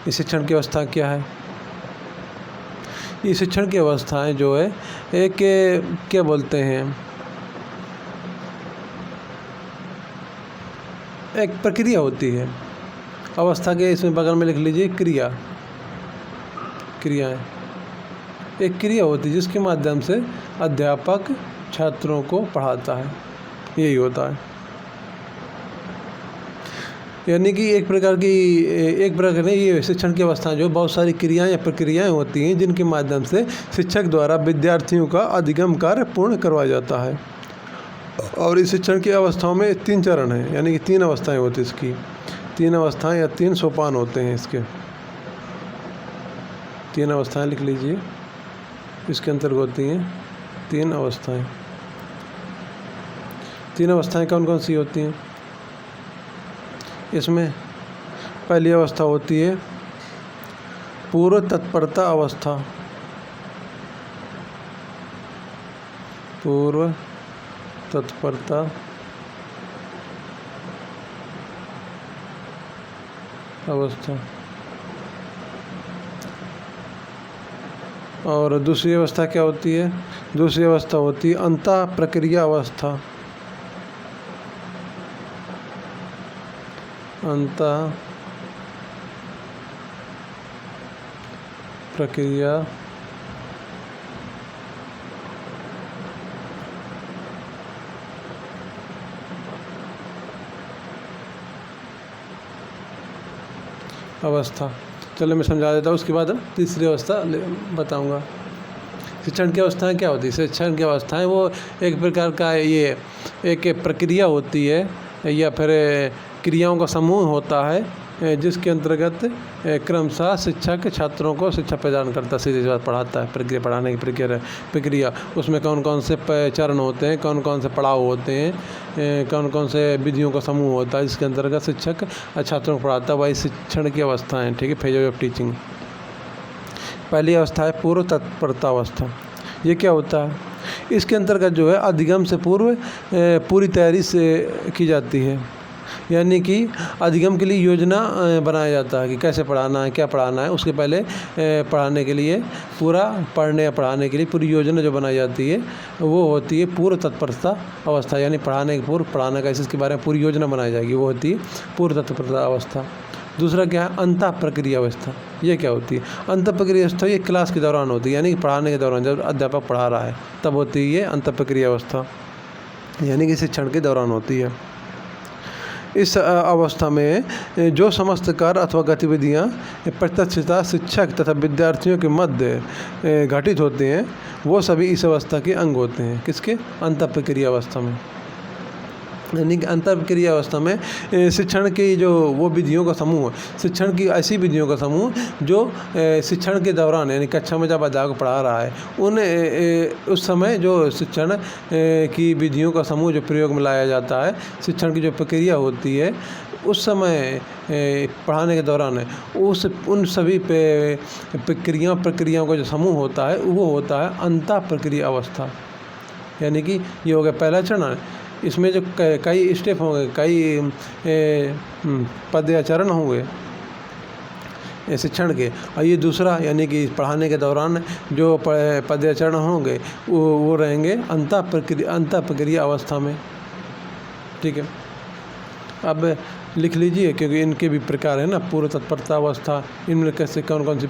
ये शिक्षण की अवस्था क्या है? ये शिक्षण की अवस्थाएं जो है एक क्या बोलते हैं, एक प्रक्रिया होती है। अवस्था के इसमें बगल में लिख लीजिए क्रियाएं। एक क्रिया होती है जिसके माध्यम से अध्यापक छात्रों को पढ़ाता है, यही होता है। यानी कि एक प्रकार नहीं, ये शिक्षण की अवस्था जो बहुत सारी क्रियाएं या प्रक्रियाएं होती हैं जिनके माध्यम से शिक्षक द्वारा विद्यार्थियों का अधिगम कार्य पूर्ण करवाया जाता है। और इस शिक्षण की अवस्थाओं में 3 चरण हैं, यानी कि 3 अवस्थाएं होती हैं इसकी। 3 अवस्थाएं या 3 सोपान होते हैं इसके। 3 अवस्थाएं लिख लीजिए, इसके अंतर्गत होती हैं 3 अवस्थाएं। 3 अवस्थाएं कौन कौन सी होती हैं? इसमें पहली अवस्था होती है पूर्व तत्परता अवस्था। पूर्व तत्परता अवस्था। और दूसरी अवस्था क्या होती है? दूसरी अवस्था होती है अंतः प्रक्रिया अवस्था। अंतः प्रक्रिया अवस्था। चलो मैं समझा देता हूँ, उसके बाद तीसरी अवस्था बताऊँगा। शिक्षण की अवस्थाएं क्या होती है? शिक्षण की अवस्थाएं वो एक प्रकार का ये एक प्रक्रिया होती है या फिर क्रियाओं का समूह होता है जिसके अंतर्गत क्रमशः शिक्षक छात्रों को शिक्षा प्रदान करता है, सीधी बात पढ़ाता है। प्रक्रिया, पढ़ाने की प्रक्रिया उसमें कौन कौन से चरण होते हैं, कौन कौन से पड़ाव होते हैं, कौन कौन से विधियों का समूह होता है जिसके अंतर्गत शिक्षक छात्रों को पढ़ाता है, वही शिक्षण की अवस्था है। ठीक है, फेज ऑफ टीचिंग। पहली अवस्था है पूर्व तत्परता अवस्था। ये क्या होता है? इसके अंतर्गत जो है अधिगम से पूर्व पूरी तैयारी से की जाती है, यानी कि अधिगम के लिए योजना बनाया जाता है कि कैसे पढ़ाना है, क्या पढ़ाना है। उसके पहले पढ़ाने के लिए पूरा पढ़ने या पढ़ाने के लिए पूरी योजना जो बनाई जाती है वो होती है पूर्व तत्परता अवस्था, यानी पढ़ाने के पूर्व पढ़ाना कैसे इसके बारे में पूरी योजना बनाई जाएगी, वो होती है पूर्व तत्परता अवस्था। दूसरा क्या है? अंतः प्रक्रिया अवस्था। ये क्या होती है? अंतः प्रक्रिया अवस्था ये क्लास के दौरान होती है, यानी कि पढ़ाने के दौरान जब अध्यापक पढ़ा रहा है तब होती है ये अंतः प्रक्रिया अवस्था, यानी कि शिक्षण के दौरान होती है। इस अवस्था में जो समस्त कार्य अथवा गतिविधियाँ प्रत्यक्षतः शिक्षक तथा विद्यार्थियों के मध्य घटित होते हैं वो सभी इस अवस्था के अंग होते हैं। किसके? अंतः प्रक्रिया अवस्था में। यानी कि अंतः प्रक्रिया अवस्था में शिक्षण की जो वो विधियों का समूह, शिक्षण की ऐसी विधियों का समूह जो शिक्षण के दौरान, यानी कक्षा में जब अध्यापक पढ़ा रहा है उस समय जो शिक्षण की विधियों का समूह जो प्रयोग में लाया जाता है, शिक्षण की जो प्रक्रिया होती है उस समय पढ़ाने के दौरान उन सभी प्रक्रियाओं का जो समूह होता है वो होता है अंतः प्रक्रिया अवस्था। यानी कि ये हो गया पहला चरण। इसमें जो कई स्टेप होंगे, कई पद या चरण होंगे शिक्षण के, और ये दूसरा यानी कि पढ़ाने के दौरान जो पद या चरण होंगे वो रहेंगे अंतः प्रक्रिया अवस्था में। ठीक है, अब लिख लीजिए क्योंकि इनके भी प्रकार है ना, पूर्व तत्परता अवस्था, इनमें कैसे कौन कौन सी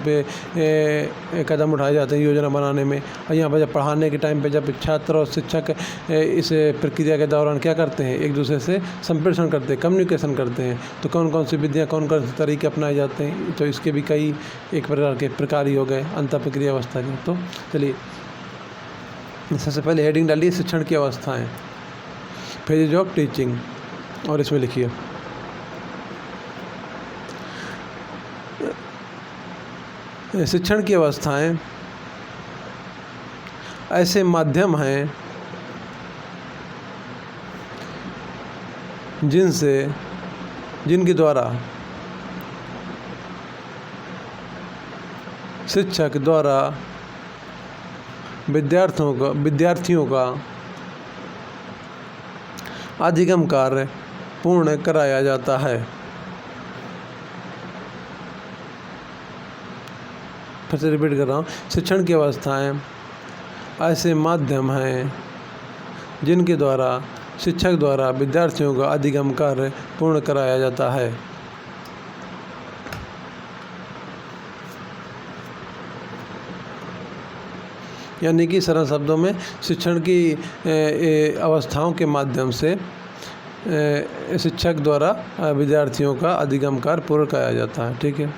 कदम उठाए जाते हैं योजना बनाने में। और यहाँ पर जब पढ़ाने के टाइम पे जब छात्र और शिक्षक इस प्रक्रिया के दौरान क्या करते हैं, एक दूसरे से संप्रेषण करते हैं, कम्युनिकेशन करते हैं, तो कौन कौन सी विधियाँ, कौन कौन से तरीके अपनाए जाते हैं, तो इसके भी कई एक प्रकार के प्रकार ही हो गए अंतः प्रक्रिया अवस्था के। तो चलिए सबसे पहले हेडिंग डालिए शिक्षण की अवस्थाएँ, फेजेज ऑफ टीचिंग, और इसमें लिखिए शिक्षण की अवस्थाएं ऐसे माध्यम हैं जिनके द्वारा शिक्षक द्वारा विद्यार्थियों का अधिगम कार्य पूर्ण कराया जाता है। फिर से रिपीट कर रहा हूँ, शिक्षण की अवस्थाएं ऐसे माध्यम हैं जिनके द्वारा शिक्षक द्वारा विद्यार्थियों का अधिगम कार्य पूर्ण कराया जाता है। यानी कि सरल शब्दों में शिक्षण की अवस्थाओं के माध्यम से शिक्षक द्वारा विद्यार्थियों का अधिगम कार्य पूर्ण कराया जाता है। ठीक है,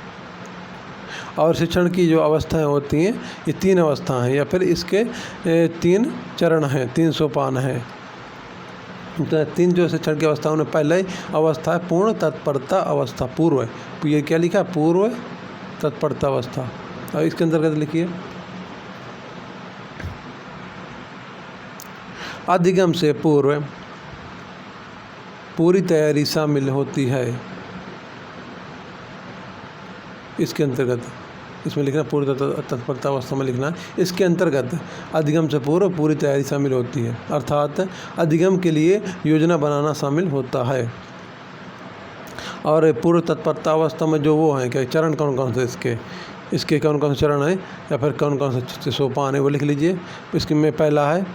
और शिक्षण की जो अवस्थाएं होती हैं ये 3 अवस्थाएं हैं, या फिर इसके 3 चरण हैं, 3 सोपान हैं। तो 3 जो शिक्षण की अवस्थाओं में पहले अवस्था है पूर्ण तत्परता अवस्था, पूर्व है, ये क्या लिखा है, पूर्व तत्परता अवस्था। और इसके अंतर्गत लिखिए अधिगम से पूर्व पूरी तैयारी शामिल होती है। इसके अंतर्गत इसमें लिखना पूर्व तत्परता अवस्था में लिखना है। इसके अंतर्गत अधिगम से पूर्व पूरी तैयारी शामिल होती है, अर्थात अधिगम के लिए योजना बनाना शामिल होता है। और पूर्व तत्परता अवस्था में जो वो हैं क्या चरण कौन कौन से इसके कौन कौन से चरण हैं या फिर कौन कौन से सोपान है वो लिख लीजिए। इसके में पहला है,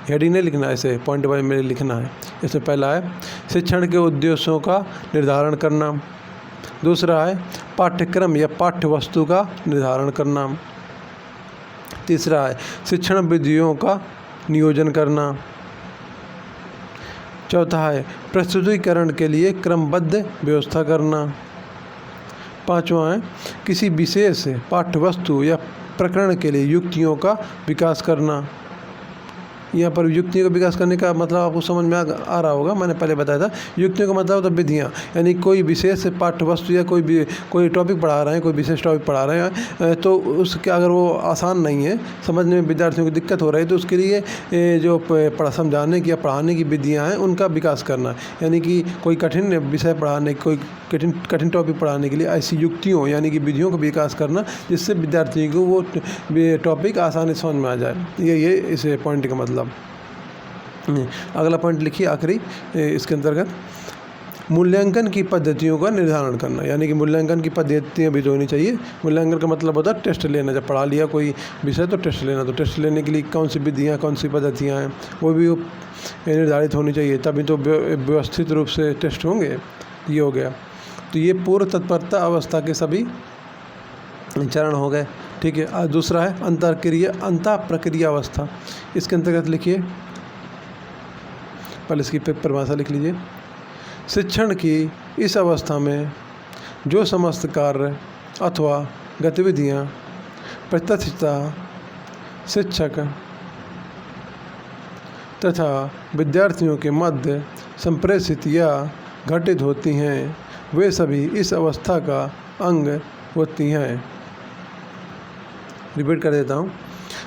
हेडिंग नहीं लिखना, ऐसे पॉइंट बाय में लिखना है। इसमें पहला है शिक्षण के उद्देश्यों का निर्धारण करना, दूसरा है पाठ्यक्रम या पाठ्य वस्तु का निर्धारण करना, तीसरा है शिक्षण विधियों का नियोजन करना, चौथा है प्रस्तुतिकरण के लिए क्रमबद्ध व्यवस्था करना, पांचवा है किसी विशेष पाठ्य वस्तु या प्रकरण के लिए युक्तियों का विकास करना। यहाँ पर युक्तियों का विकास करने का मतलब आपको समझ में आ रहा होगा, मैंने पहले बताया था। युक्तियों का मतलब होता है विधियाँ, यानी कोई विशेष पाठ्य वस्तु या कोई टॉपिक पढ़ा रहे हैं, कोई विशेष टॉपिक पढ़ा रहे हैं, तो उसके अगर वो आसान नहीं है, समझने में विद्यार्थियों को दिक्कत हो रही है, तो उसके लिए जो समझाने की या पढ़ाने की विधियाँ हैं उनका विकास करना। यानी कि कोई कठिन विषय पढ़ाने, कोई कठिन टॉपिक पढ़ाने के लिए ऐसी युक्तियों यानी कि विधियों का विकास करना जिससे विद्यार्थी को वो टॉपिक आसानी समझ में आ जाए। ये इस पॉइंट का मतलब। अगला पॉइंट लिखिए आखिरी इसके अंतर्गत, मूल्यांकन की पद्धतियों का निर्धारण करना, यानी कि मूल्यांकन की पद्धतियाँ भी जो होनी चाहिए। मूल्यांकन का मतलब होता है टेस्ट लेना, जब पढ़ा लिया कोई विषय तो टेस्ट लेना, तो टेस्ट लेने के लिए कौन सी विधियाँ कौन सी पद्धतियाँ हैं वो भी निर्धारित होनी चाहिए, तभी तो व्यवस्थित रूप से टेस्ट होंगे। ये हो गया, तो ये पूर्व तत्परता अवस्था के सभी चरण हो गए, ठीक है। दूसरा है अंतः प्रक्रिया अवस्था। इसके अंतर्गत लिखिए, पहले इसकी परिभाषा लिख लीजिए। शिक्षण की इस अवस्था में जो समस्त कार्य अथवा गतिविधियाँ प्रत्यक्षतः शिक्षक तथा विद्यार्थियों के मध्य संप्रेषित या घटित होती हैं, वे सभी इस अवस्था का अंग होती हैं। रिपीट कर देता हूँ।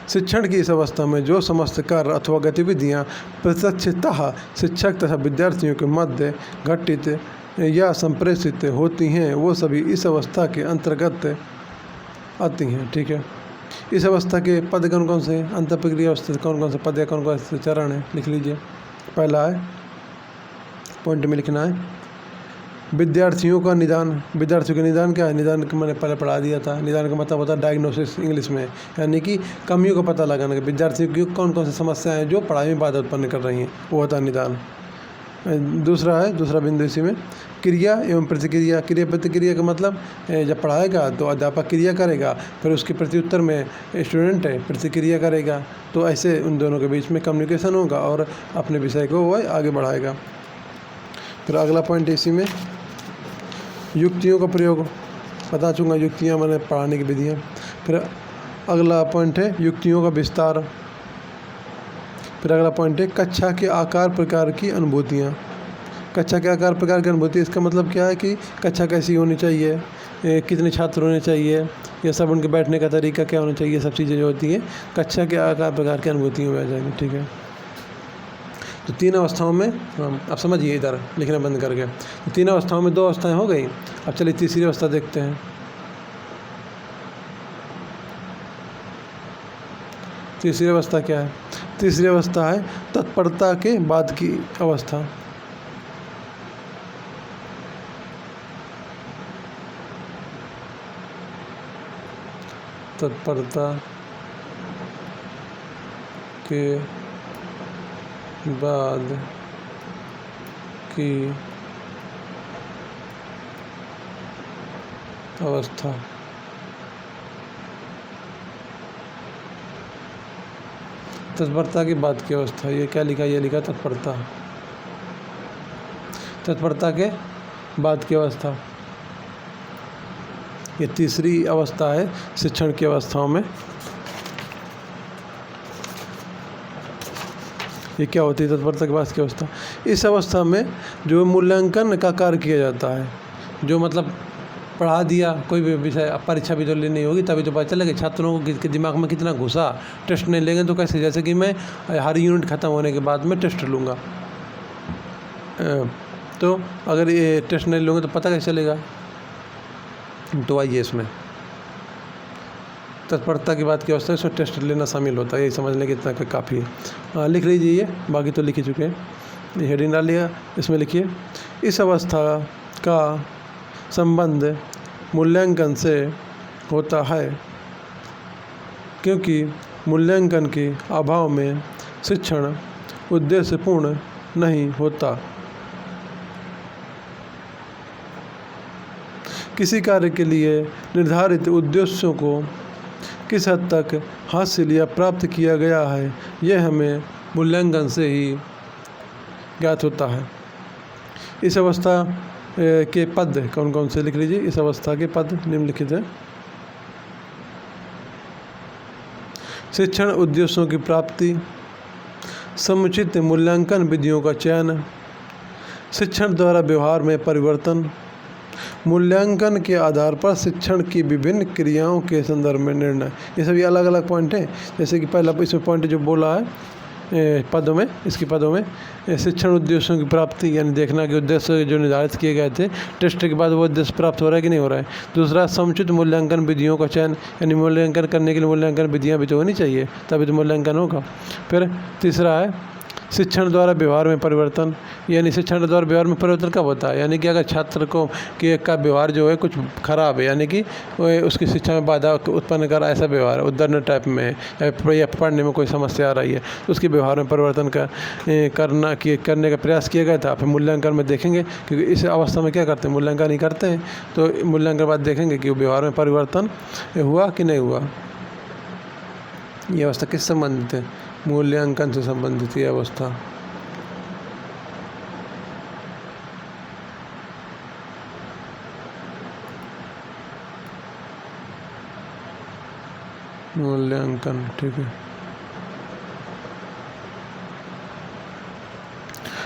शिक्षण की इस अवस्था में जो समस्त कार्य अथवा गतिविधियाँ प्रत्यक्षतः शिक्षक तथा विद्यार्थियों के मध्य घटित या संप्रेषित होती हैं, वो सभी इस अवस्था के अंतर्गत आती हैं, ठीक है। इस अवस्था के पद कौन कौन से, अंतर प्रक्रिया अवस्था कौन कौन से पद या कौन कौन से चरण हैं, लिख लीजिए। पहला है, पॉइंट में लिखना है, विद्यार्थियों का निदान। विद्यार्थियों का निदान क्या है? निदान को मैंने पहले पढ़ा दिया था। निदान का मतलब होता है डायग्नोसिस इंग्लिश में, यानी कि कमियों का पता लगाना, विद्यार्थियों की कौन कौन सी समस्याएं हैं जो पढ़ाई में बाधा उत्पन्न कर रही हैं, वो होता है निदान। दूसरा बिंदु इसी में क्रिया एवं प्रतिक्रिया। क्रिया प्रतिक्रिया का मतलब जब पढ़ाएगा तो अध्यापक क्रिया करेगा, फिर उसके प्रत्युत्तर में स्टूडेंट प्रतिक्रिया करेगा, तो ऐसे उन दोनों के बीच में कम्युनिकेशन होगा और अपने विषय को वह आगे बढ़ाएगा। फिर अगला पॉइंट इसी में युक्तियों का प्रयोग, बता चूँगा युक्तियाँ मैंने पढ़ाने की विधियाँ। फिर अगला पॉइंट है युक्तियों का विस्तार। फिर अगला पॉइंट है कक्षा के आकार प्रकार की अनुभूतियाँ। कक्षा के आकार प्रकार की अनुभूति, इसका मतलब क्या है कि कक्षा कैसी होनी चाहिए, कितने छात्र होने चाहिए, ये सब उनके बैठने का तरीका क्या होना चाहिए, सब चीज़ें जो होती हैं कक्षा के आकार प्रकार की अनुभूतियों में आ जाएंगी, ठीक है। तो तीन अवस्थाओं में, अब समझिए इधर लिखना बंद करके, तो तीन अवस्थाओं में दो अवस्थाएं हो गई। अब चलिए तीसरी अवस्था देखते हैं। तीसरी अवस्था क्या है? तीसरी अवस्था है तत्परता के बाद की अवस्था। तत्परता के बाद की अवस्था। तत्परता के बाद की अवस्था, ये क्या लिखा? ये लिखा तत्परता, तत्परता के बाद की अवस्था। ये तीसरी अवस्था है शिक्षण की अवस्थाओं में। ये क्या होती है तत्परता के बाद की अवस्था? इस अवस्था में जो मूल्यांकन का कार्य किया जाता है, जो मतलब पढ़ा दिया कोई भी विषय, अब परीक्षा भी तो लेनी होगी, तभी तो पता चलेगा छात्रों के दिमाग में कितना घुसा। टेस्ट नहीं लेंगे तो कैसे? जैसे कि मैं हर यूनिट ख़त्म होने के बाद में टेस्ट लूँगा, तो अगर ये टेस्ट नहीं लूँगा तो पता कैसे चलेगा? तो आइए इसमें तत्परता की बात की अवस्था है, इसमें टेस्ट लेना शामिल होता है। यही समझ लें कि इतना काफ़ी है। लिख लीजिए ये, बाकी तो लिख ही चुके हैं। ये हेडिंग डाल लिया, इसमें लिखिए इस अवस्था का संबंध मूल्यांकन से होता है, क्योंकि मूल्यांकन के अभाव में शिक्षण उद्देश्यपूर्ण नहीं होता। किसी कार्य के लिए निर्धारित उद्देश्यों को किस हद तक हासिल या प्राप्त किया गया है, यह हमें मूल्यांकन से ही ज्ञात होता है। इस अवस्था के पद कौन कौन से लिख लीजिए। इस अवस्था के पद निम्नलिखित हैं। शिक्षण उद्देश्यों की प्राप्ति, समुचित मूल्यांकन विधियों का चयन, शिक्षण द्वारा व्यवहार में परिवर्तन, मूल्यांकन के आधार पर शिक्षण की विभिन्न क्रियाओं के संदर्भ में निर्णय। ये सभी अलग अलग पॉइंट हैं। जैसे कि पहला इसमें पॉइंट जो बोला है पदों में, इसके पदों में शिक्षण उद्देश्यों की प्राप्ति, यानी देखना कि उद्देश्य जो निर्धारित किए गए थे टेस्ट के बाद वो उद्देश्य प्राप्त हो रहा है कि नहीं हो रहा है। दूसरा, समुचित मूल्यांकन विधियों का चयन, यानी मूल्यांकन करने के लिए मूल्यांकन विधियाँ भी तो होनी चाहिए, तभी तो मूल्यांकन होगा। फिर तीसरा है शिक्षण द्वारा व्यवहार में परिवर्तन, यानी शिक्षण द्वारा व्यवहार में परिवर्तन कब होता है, यानी कि अगर छात्र को का व्यवहार जो है कुछ खराब है, यानी कि उसकी शिक्षा में बाधा उत्पन्न कर ऐसा व्यवहार है, उद्धरण टाइप में या पढ़ने में कोई समस्या आ रही है, तो उसके व्यवहार में परिवर्तन करने का प्रयास किया गया था। फिर मूल्यांकन में देखेंगे, क्योंकि इस अवस्था में क्या करते हैं, मूल्यांकन ही करते हैं, तो मूल्यांकन के बाद देखेंगे कि व्यवहार में परिवर्तन हुआ कि नहीं हुआ। ये अवस्था किस संबंधित है, मूल्यांकन से संबंधित ये अवस्था। मूल्यांकन, ठीक है।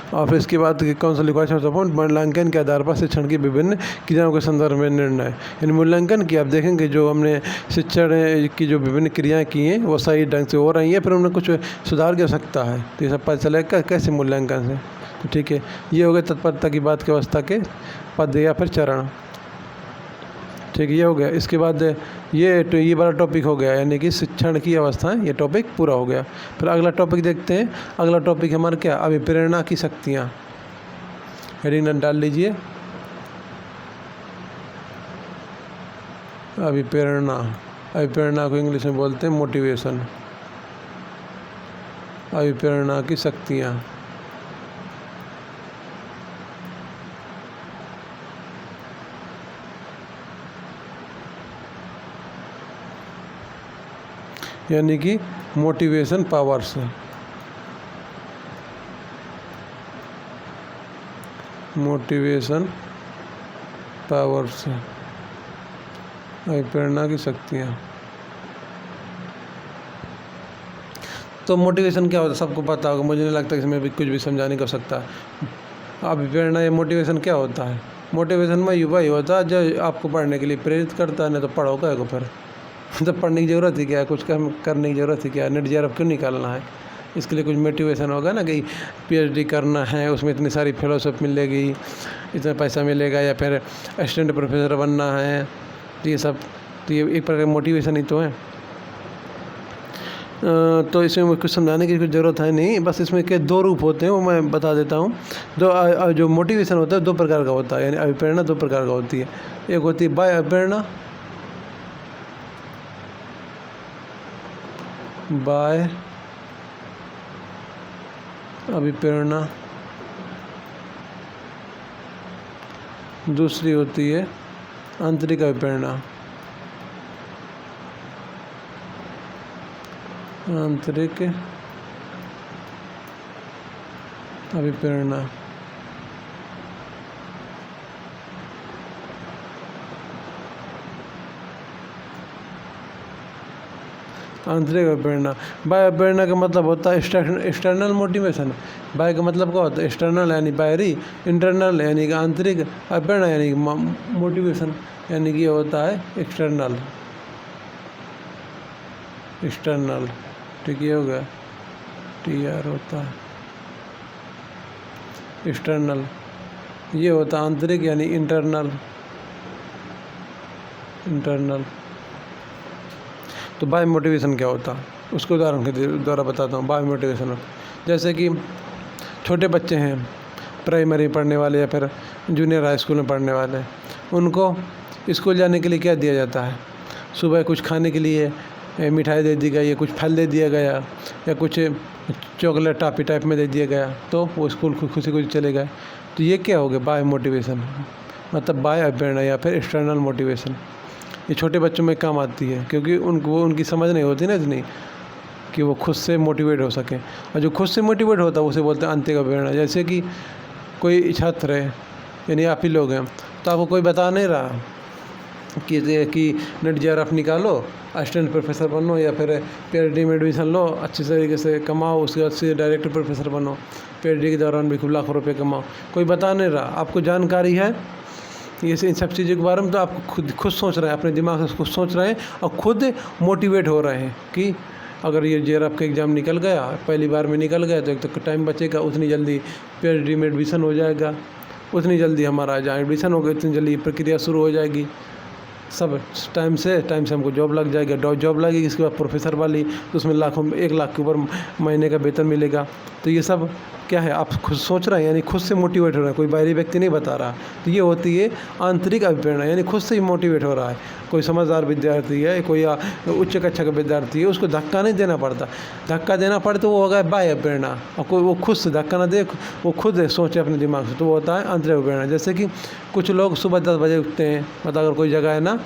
और फिर इसके बाद कौन सा लिखा है, पॉइंट मूल्यांकन के आधार पर शिक्षण की विभिन्न क्रियाओं के संदर्भ में निर्णय। यानी मूल्यांकन की आप देखेंगे जो हमने शिक्षण की जो विभिन्न क्रियाएं की हैं वो सही ढंग से हो रही हैं, फिर उनमें कुछ सुधार की आवश्यकता है, तो ये सब पता चलेगा कैसे मूल्यांकन से। तो ठीक है, ये हो गया तत्परता की बात की अवस्था के पद या फिर चरण। ठीक है, ये हो गया। इसके बाद ये वाला टॉपिक हो गया, यानी कि शिक्षण की अवस्थाएं, ये टॉपिक पूरा हो गया। फिर अगला टॉपिक देखते हैं। अगला टॉपिक हमारा क्या, अभिप्रेरणा की शक्तियाँ। हेडिंग डाल लीजिए, अभिप्रेरणा। अभिप्रेरणा को इंग्लिश में बोलते हैं मोटिवेशन। अभिप्रेरणा की शक्तियाँ। यानी कि मोटिवेशन पावर्स। मोटिवेशन पावर्स, प्रेरणा की शक्तियाँ। तो मोटिवेशन क्या होता है सबको पता होगा, मुझे नहीं लगता इसमें भी कुछ भी समझाने की आवश्यकता है। अभिप्रेरणा या मोटिवेशन क्या होता है, मोटिवेशन में युवा ही होता है जो आपको पढ़ने के लिए प्रेरित करता है, नहीं तो पढ़ो क्या को फिर तो पढ़ने की ज़रूरत ही क्या है, कुछ काम करने की ज़रूरत ही क्या है, नेट जेआरएफ क्यों निकालना है। इसके लिए कुछ मोटिवेशन होगा ना कि पीएचडी करना है, उसमें इतनी सारी फेलोशिप मिलेगी, इतना पैसा मिलेगा, या फिर असिस्टेंट प्रोफेसर बनना है, तो ये सब तो ये एक प्रकार का मोटिवेशन ही तो है। तो इसमें कुछ समझाने की कुछ ज़रूरत है नहीं, बस इसमें के दो रूप होते हैं वो मैं बता देता हूँ। जो मोटिवेशन होता है दो प्रकार का होता है, यानी अभिप्रेरणा दो प्रकार का होती है। एक होती है बाह्य अभिप्रेरणा, बाह्य अभिप्रेरणा, दूसरी होती है आंतरिक अभिप्रेरणा। आंतरिक अभिप्रेरणा। आंतरिक अभिप्रेरणा। बाह्य अभिप्रेरणा का मतलब होता है एक्सटर्नल मोटिवेशन। बाह्य का मतलब क्या होता है, एक्सटर्नल यानी बाहरी, इंटरनल यानी कि आंतरिक, अभिप्रेरणा यानी मोटिवेशन यानी कि होता है एक्सटर्नल। एक्सटर्नल, ठीक है, हो गया, TR होता है एक्सटर्नल। ये होता है आंतरिक यानी इंटरनल। इंटरनल तो बाय मोटिवेशन क्या होता है उसको उदाहरण के द्वारा बताता हूँ। बाय मोटिवेशन जैसे कि छोटे बच्चे हैं, प्राइमरी पढ़ने वाले या फिर जूनियर हाई स्कूल में पढ़ने वाले, उनको स्कूल जाने के लिए क्या दिया जाता है? सुबह कुछ खाने के लिए मिठाई दे दी गई, या कुछ फल दे दिया गया, या कुछ चॉकलेट टॉफ़ी टाइप में दे दिया गया, तो वो स्कूल खुशी खुशी चले गए। तो ये क्या हो गया? बाय मोटिवेशन, मतलब बाय अप्रेरणा या फिर एक्सटर्नल मोटिवेशन। ये छोटे बच्चों में काम आती है क्योंकि उनकी समझ नहीं होती ना इतनी कि वो खुद से मोटिवेट हो सकें। और जो खुद से मोटिवेट होता है उसे बोलते हैं आंतरिक अप्रेरणा। जैसे कि कोई छात्र है, यानी आप ही लोग हैं, तो आपको कोई बता नहीं रहा कि नेट JRF निकालो, असिस्टेंट प्रोफेसर बनो, या फिर PhD में एडमिशन लो, अच्छे तरीके से कमाओ, उसके बाद से डायरेक्ट प्रोफेसर बनो, PhD के दौरान भी खूब लाखों रुपये कमाओ। कोई बता नहीं रहा, आपको जानकारी है ये इन सब चीज़ों के बारे में, तो आप खुद सोच रहे हैं, अपने दिमाग से खुद सोच रहे हैं और खुद मोटिवेट हो रहे हैं कि अगर ये JRF का एग्ज़ाम निकल गया, पहली बार में निकल गया, तो एक तो टाइम बचेगा, उतनी जल्दी PhD में एडमिशन हो जाएगा, उतनी जल्दी हमारा जहाँ एडमिशन होगा उतनी जल्दी प्रक्रिया शुरू हो जाएगी, सब टाइम से हमको जॉब लग जाएगी। जॉब लगेगी, इसके बाद प्रोफेसर वाली, तो उसमें 1 लाख के ऊपर महीने का वेतन मिलेगा। तो ये सब क्या है? आप खुद सोच रहे हैं, यानी खुद से मोटिवेट हो रहे हैं, कोई बाहरी व्यक्ति नहीं बता रहा। तो ये होती है आंतरिक अभिप्रेरणा, यानी खुद से ही मोटिवेट हो रहा है। कोई समझदार विद्यार्थी है, कोई उच्च कक्षा का विद्यार्थी है, उसको धक्का नहीं देना पड़ता। धक्का देना पड़े तो वो होगा बाह्य प्रेरणा, और कोई वो खुद से धक्का ना दे, वो खुद सोचे अपने दिमाग से, तो वो होता है आंतरिक प्रेरणा। जैसे कि कुछ लोग सुबह 10 बजे उठते हैं, मतलब अगर कोई जगह है ना,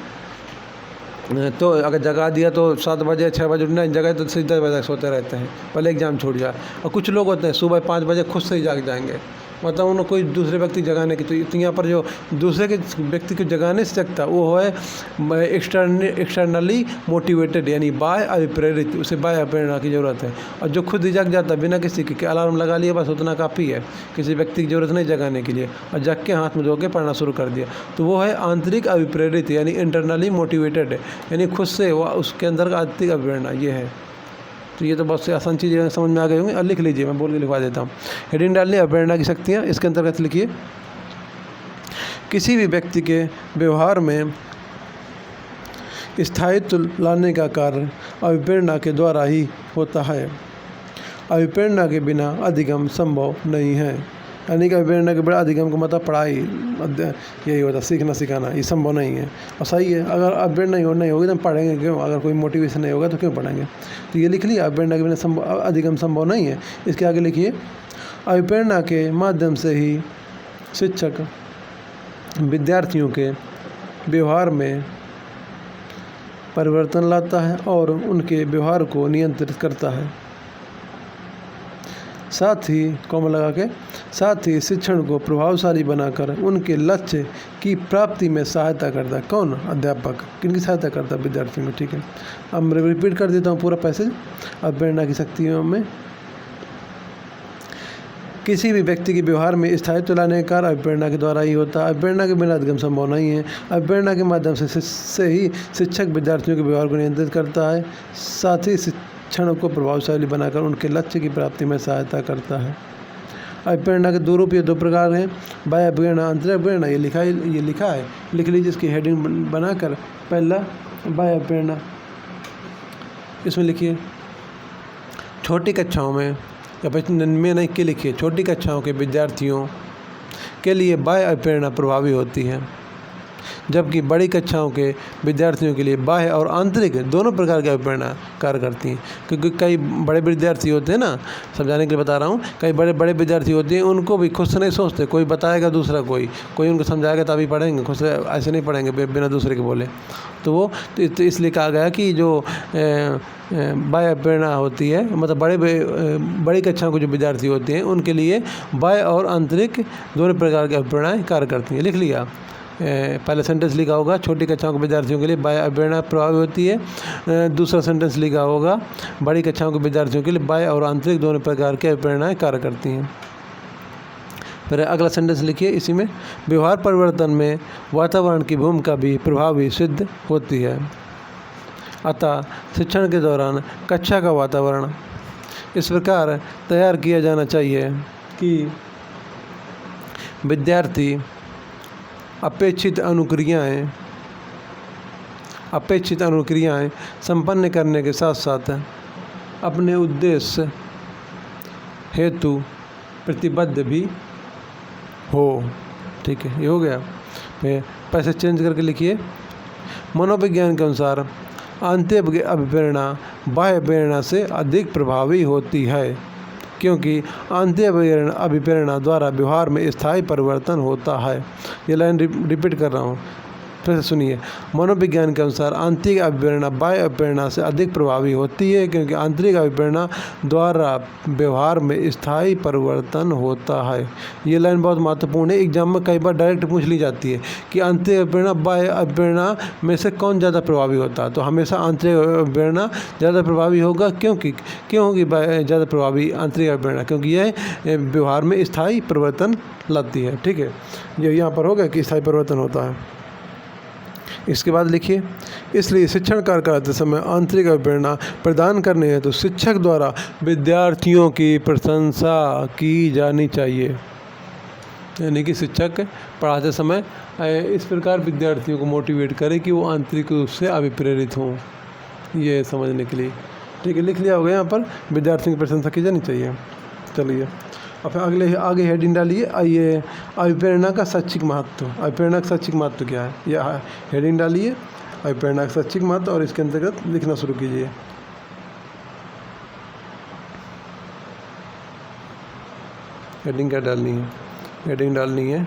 तो अगर जगा दिया तो 7 बजे 6 बजे उठना, जगह तो 10 बजे तक सोते रहते हैं, भले एग्जाम छूट जाए। और कुछ लोग होते हैं सुबह 5 बजे खुद से ही जाग जाएंगे, मतलब उन्हें कोई दूसरे व्यक्ति जगाने की। तो यहाँ पर जो दूसरे के व्यक्ति को जगाने से सकता वो है एक्सटर्नली मोटिवेटेड, यानी बाय अभिप्रेरित, उसे बाय प्रेरणा की ज़रूरत है। और जो खुद ही जग जाता है बिना किसी के अलार्म लगा लिया, बस उतना काफ़ी है, किसी व्यक्ति की ज़रूरत नहीं जगाने के लिए, और जग के हाथ में धो के पढ़ना शुरू कर दिया, तो वो है आंतरिक अभिप्रेरित, यानी इंटरनली मोटिवेटेड, यानी खुद से वो उसके अंदर का आंतरिक अभिप्रेरणा ये है। तो ये तो बहुत सी आसान चीज़ें समझ में आ गई होंगी। और लिख लीजिए, मैं बोल के लिखवा देता हूँ। हेडिंग डालनी है प्रेरणा की शक्तियाँ, इसके अंतर्गत लिखिए, किसी भी व्यक्ति के व्यवहार में स्थायित्व लाने का कार्य अभिप्रेरणा के द्वारा ही होता है। अभिप्रेरणा के बिना अधिगम संभव नहीं है, यानी कि अभिप्रेरणा के बिना अधिगम का मतलब पढ़ाई, यही होता है, सीखना सिखाना, ये संभव नहीं है। और सही है, अगर अभिप्रेरणा नहीं होगी तो हम पढ़ेंगे क्यों? अगर कोई मोटिवेशन नहीं होगा तो क्यों पढ़ेंगे? तो ये लिख लिया, अभिप्रेरणा के बिना अधिगम संभव नहीं है। इसके आगे लिखिए, अभिप्रेरणा के माध्यम से ही शिक्षक विद्यार्थियों के व्यवहार में परिवर्तन लाता है और उनके व्यवहार को नियंत्रित करता है। साथ ही कॉमा लगा के, साथ ही शिक्षण को प्रभावशाली बनाकर उनके लक्ष्य की प्राप्ति में सहायता करता है। कौन? अध्यापक। किनकी सहायता करता है? विद्यार्थियों में। ठीक है, अब मैं रिपीट कर देता हूँ पूरा पैसेज। अभिप्रेरणा की शक्तियों में किसी भी व्यक्ति के व्यवहार में स्थायित्व लाने का कार्य अभिप्रेरणा के द्वारा ही होता है। अभिप्रेरणा के बिना अधिगम संभव नहीं है। अभिप्रेरणा के माध्यम से ही शिक्षक विद्यार्थियों के व्यवहार को नियंत्रित करता है, साथ ही शिक्षण को प्रभावशाली बनाकर उनके लक्ष्य की प्राप्ति में सहायता करता है। अभिप्रेरणा के दो रूप, ये 2 प्रकार हैं, बाह्य अभिप्रेरणा, आंतरिक अभिप्रेरणा। ये लिखा है, लिख लीजिए इसकी हेडिंग बनाकर। पहला बाह्य अभिप्रेरणा, इसमें लिखिए, छोटी कक्षाओं में या बचपन में नहीं के लिखिए, छोटी कक्षाओं के विद्यार्थियों के लिए बाह्य अभिप्रेरणा प्रभावी होती है, जबकि बड़ी कक्षाओं के विद्यार्थियों के लिए बाह्य और आंतरिक दोनों प्रकार की अभिप्रेरणा कार्य करती हैं। क्योंकि कई बड़े विद्यार्थी होते हैं ना, समझाने के लिए बता रहा हूँ, कई बड़े विद्यार्थी होते हैं, उनको भी खुद से नहीं सोचते, कोई बताएगा दूसरा, कोई उनको समझाएगा तभी पढ़ेंगे, खुद से ऐसे नहीं पढ़ेंगे बिना दूसरे के बोले। तो इसलिए कहा गया कि जो बाह्य प्रेरणा होती है, मतलब बड़ी कक्षाओं के जो विद्यार्थी होते हैं उनके लिए बाह्य और आंतरिक दोनों प्रकार की अभिप्रेरणाएँ कार्य करती हैं। लिख लिया, पहला सेंटेंस लिखा होगा, छोटी कक्षाओं के विद्यार्थियों के लिए बाह्य अभिप्रेरणा प्रभावी होती है। दूसरा सेंटेंस लिखा होगा, बड़ी कक्षाओं के विद्यार्थियों के लिए बाह्य और आंतरिक दोनों प्रकार की अभिप्रेरणाएँ कार्य करती हैं। फिर अगला सेंटेंस लिखिए, इसी में व्यवहार परिवर्तन में वातावरण की भूमिका भी प्रभावी सिद्ध होती है। अतः शिक्षण के दौरान कक्षा का वातावरण इस प्रकार तैयार किया जाना चाहिए कि विद्यार्थी अपेक्षित अनुक्रियाएं अपेक्षित अनुक्रियाएं संपन्न करने के साथ साथ अपने उद्देश्य हेतु प्रतिबद्ध भी हो। ठीक है, ये हो गया। फिर पैसे चेंज करके लिखिए। मनोविज्ञान के अनुसार आंतरिक अभिप्रेरणा बाह्य प्रेरणा से अधिक प्रभावी होती है, क्योंकि आंतरिक अभिप्रेरणा द्वारा व्यवहार में स्थायी परिवर्तन होता है। ये लाइन रिपीट कर रहा हूँ, फिर से सुनिए। मनोविज्ञान के अनुसार आंतरिक अभिप्रेरणा बाह्य अभिप्रेरणा से अधिक प्रभावी होती है, क्योंकि आंतरिक अभिप्रेरणा द्वारा व्यवहार में स्थायी परिवर्तन होता है। ये लाइन बहुत महत्वपूर्ण है, एग्जाम में कई बार डायरेक्ट पूछ ली जाती है कि आंतरिक अभिप्रेरणा बाह्य अभिप्रेरणा में से कौन ज़्यादा प्रभावी होता है। तो हमेशा आंतरिक अभिप्रेरणा ज़्यादा प्रभावी होगा। क्यों होगी ज़्यादा प्रभावी आंतरिक अभिप्रेरणा? क्योंकि यह व्यवहार में स्थायी परिवर्तन लाती है। ठीक है, ये यहाँ पर होगा कि स्थायी परिवर्तन होता है। इसके बाद लिखिए, इसलिए शिक्षण कार्य कराते समय आंतरिक अभिप्रेरणा प्रदान करने हेतु शिक्षक द्वारा विद्यार्थियों की प्रशंसा की जानी चाहिए। यानी कि शिक्षक पढ़ाते समय इस प्रकार विद्यार्थियों को मोटिवेट करे कि वो आंतरिक रूप से अभिप्रेरित हों, ये समझने के लिए। ठीक है, लिख लिया होगा यहाँ पर, विद्यार्थियों की प्रशंसा की जानी चाहिए। चलिए और फिर आगे हेडिंग डालिए, आइए अभिप्रेरणा का शैक्षिक महत्व। अभिप्रेरणा का शैक्षिक महत्व क्या है, यह हेडिंग डालिए, अभिप्रेरणा का शैक्षिक महत्व, और इसके अंतर्गत लिखना शुरू कीजिए। हेडिंग क्या डालनी है? हेडिंग डालनी है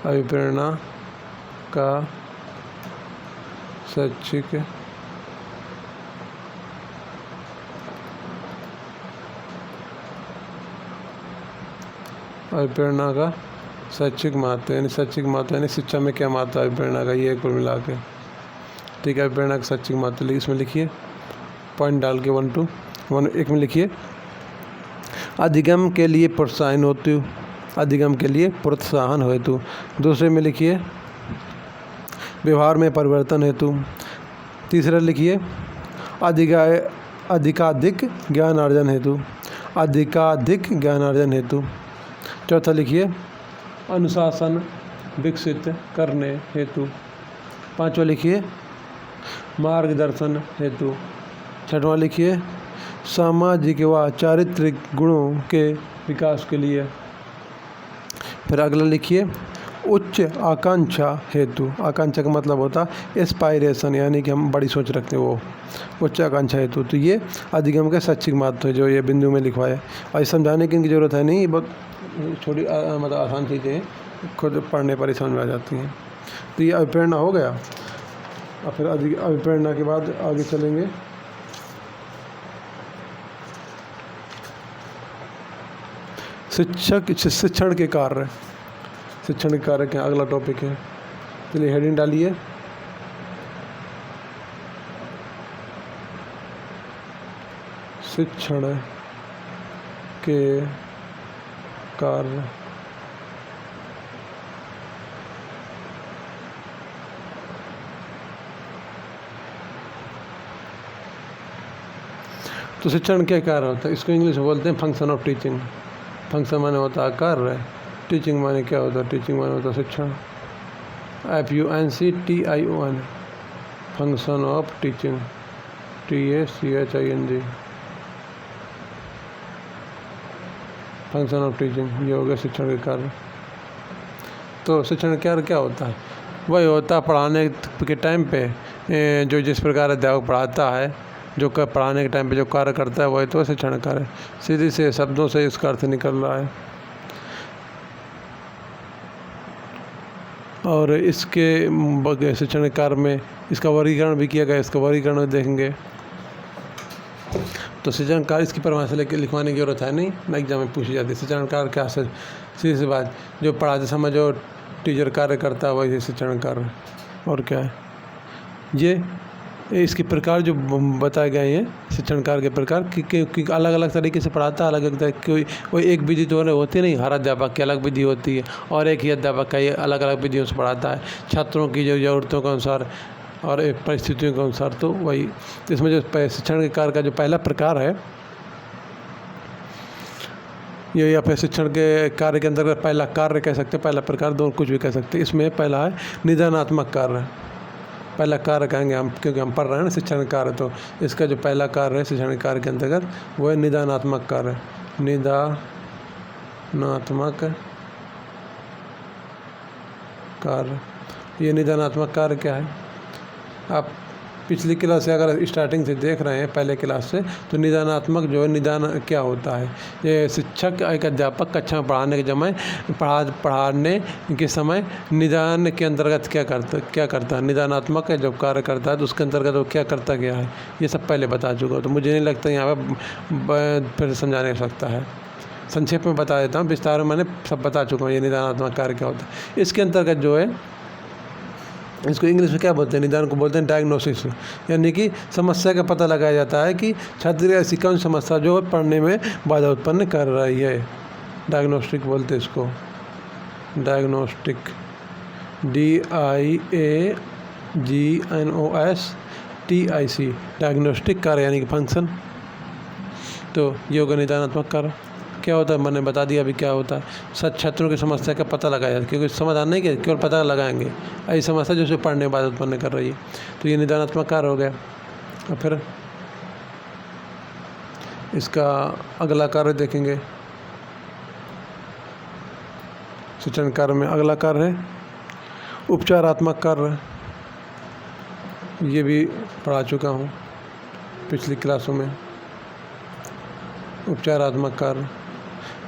अभिप्रेरणा का शैक्षिक अभिप्रेरणा का शैक्षिक महत्व, यानी शैक्षिक महत्व यानी शिक्षा में क्या महत्व है अभिप्रेरणा का, ये कुल मिला के। ठीक है, अभिप्रेरणा का शैक्षिक महत्व इसमें लिखिए, पॉइंट डाल के 1 2 1 एक में लिखिए। अधिगम के लिए प्रोत्साहन हेतु, अधिगम के लिए प्रोत्साहन हेतु। दूसरे में लिखिए व्यवहार में परिवर्तन हेतु। तीसरा लिखिए अधिकाधिक ज्ञानार्जन हेतु, अधिकाधिक ज्ञानार्जन हेतु। चौथा लिखिए अनुशासन विकसित करने हेतु। पांचवा लिखिए मार्गदर्शन हेतु। छठवां लिखिए सामाजिक व चारित्रिक गुणों के विकास के लिए। फिर अगला लिखिए उच्च आकांक्षा हेतु। आकांक्षा का मतलब होता है एस्पायरेशन, यानी कि हम बड़ी सोच रखते हैं, वो उच्च आकांक्षा हेतु। तो ये अधिगम का शैक्षिक महत्व है जो ये बिंदु में लिखवाया। और समझाने की इनकी ज़रूरत है नहीं, ये बहुत छोटी मतलब आसान चीज़ें खुद पढ़ने पर ही समझ में आ जाती हैं। तो ये अभिप्रेरणा हो गया। और फिर अभिप्रेरणा के बाद आगे चलेंगे शिक्षण के कार्य। शिक्षण के कार्य का अगला टॉपिक है। चलिए हेडिंग डालिए शिक्षण के कार्य। तो शिक्षण क्या कार्य होता है, इसको इंग्लिश में बोलते हैं फंक्शन ऑफ टीचिंग। फंक्शन माने होता है कार्य, टीचिंग माने क्या होता है, टीचिंग माने होता है शिक्षण। FUNCTION function of teaching, TACHING function of teaching. ये हो गया शिक्षण के कार्य। तो शिक्षण के कार्य क्या होता है? वही होता है पढ़ाने के टाइम पे जो जिस प्रकार अध्यापक पढ़ाता है, जो पढ़ाने के टाइम पे जो कार्य करता है वही तो शिक्षण कार्य। सीधे से शब्दों से इसका अर्थ निकल रहा है। और इसके शिक्षण कार्य में इसका वर्गीकरण भी किया गया, इसका वर्गीकरण देखेंगे। तो शिक्षण कार्य इसकी परिभाषा लेकर लिखवाने की जरूरत है नहीं, ना एग्जाम में पूछी जाती है। शिक्षण कार्य क्या है? सीधी सी बात, जो पढ़ाते समय जो टीचर कार्य करता है वही शिक्षण कार्य। और क्या है ये, इसके प्रकार जो बताए गए हैं शिक्षण कार्य के प्रकार कि अलग अलग तरीके से पढ़ाता है, अलग अलग कोई एक विधि तो होती नहीं, हर अध्यापक की अलग विधि होती है और एक ही अध्यापक का ये अलग अलग विधियों से पढ़ाता है छात्रों की जो ज़रूरतों के अनुसार और परिस्थितियों के अनुसार। तो वही इसमें जो शिक्षण के कार्य का जो पहला प्रकार है ये या फिर शिक्षण के कार्य के अंतर्गत पहला कार्य कह सकते हैं, पहला प्रकार, दोनों कुछ भी कह सकते हैं। इसमें पहला है निदानात्मक कार्य, पहला कार्य कहेंगे हम क्योंकि हम पढ़ रहे हैं ना शिक्षण कार्य, तो इसका जो पहला कार्य है शिक्षण कार्य के अंतर्गत वो है निदानात्मक कार्य। निदानात्मक कार्य, ये निदानात्मक कार्य क्या है? आप पिछली क्लास से अगर स्टार्टिंग से देख रहे हैं पहले क्लास से, तो निदानात्मक जो है निदान क्या होता है? ये शिक्षक एक अध्यापक कक्षा में पढ़ाने पढ़ाने के समय निदान के अंतर्गत क्या करता है? निदानात्मक है जब कार्य करता है तो उसके अंतर्गत वो क्या करता क्या है, ये सब पहले बता चुका हूँ, तो मुझे नहीं लगता यहाँ पर फिर समझाने की सकता है। संक्षेप में बता देता हूँ, विस्तार में मैंने सब बता चुका हूँ ये निदानात्मक कार्य क्या होता है। इसके अंतर्गत जो है, इसको इंग्लिश में क्या बोलते हैं? निदान को बोलते हैं डायग्नोसिस, यानी कि समस्या का पता लगाया जाता है कि छात्र ऐसी कौन समस्या जो पढ़ने में बाधा उत्पन्न कर रही है। डायग्नोस्टिक बोलते हैं इसको, डायग्नोस्टिक, DIAGNOSTIC, डायग्नोस्टिक कार्य यानी कि फंक्शन। तो ये होगा निदानात्मक कार्य। क्या होता है मैंने बता दिया अभी क्या होता है। छात्रों की समस्या का पता लगाया जाता है, क्योंकि समाधान नहीं किया, केवल पता लगाएंगे ऐसी समस्या जो उसे पढ़ने में बाधा उत्पन्न कर रही है, तो ये निदानात्मक कार्य हो गया। और फिर इसका अगला कार्य देखेंगे, शिक्षण कार्य में अगला कार्य है उपचारात्मक कार्य। ये भी पढ़ा चुका हूँ पिछली क्लासों में। उपचारात्मक कार्य,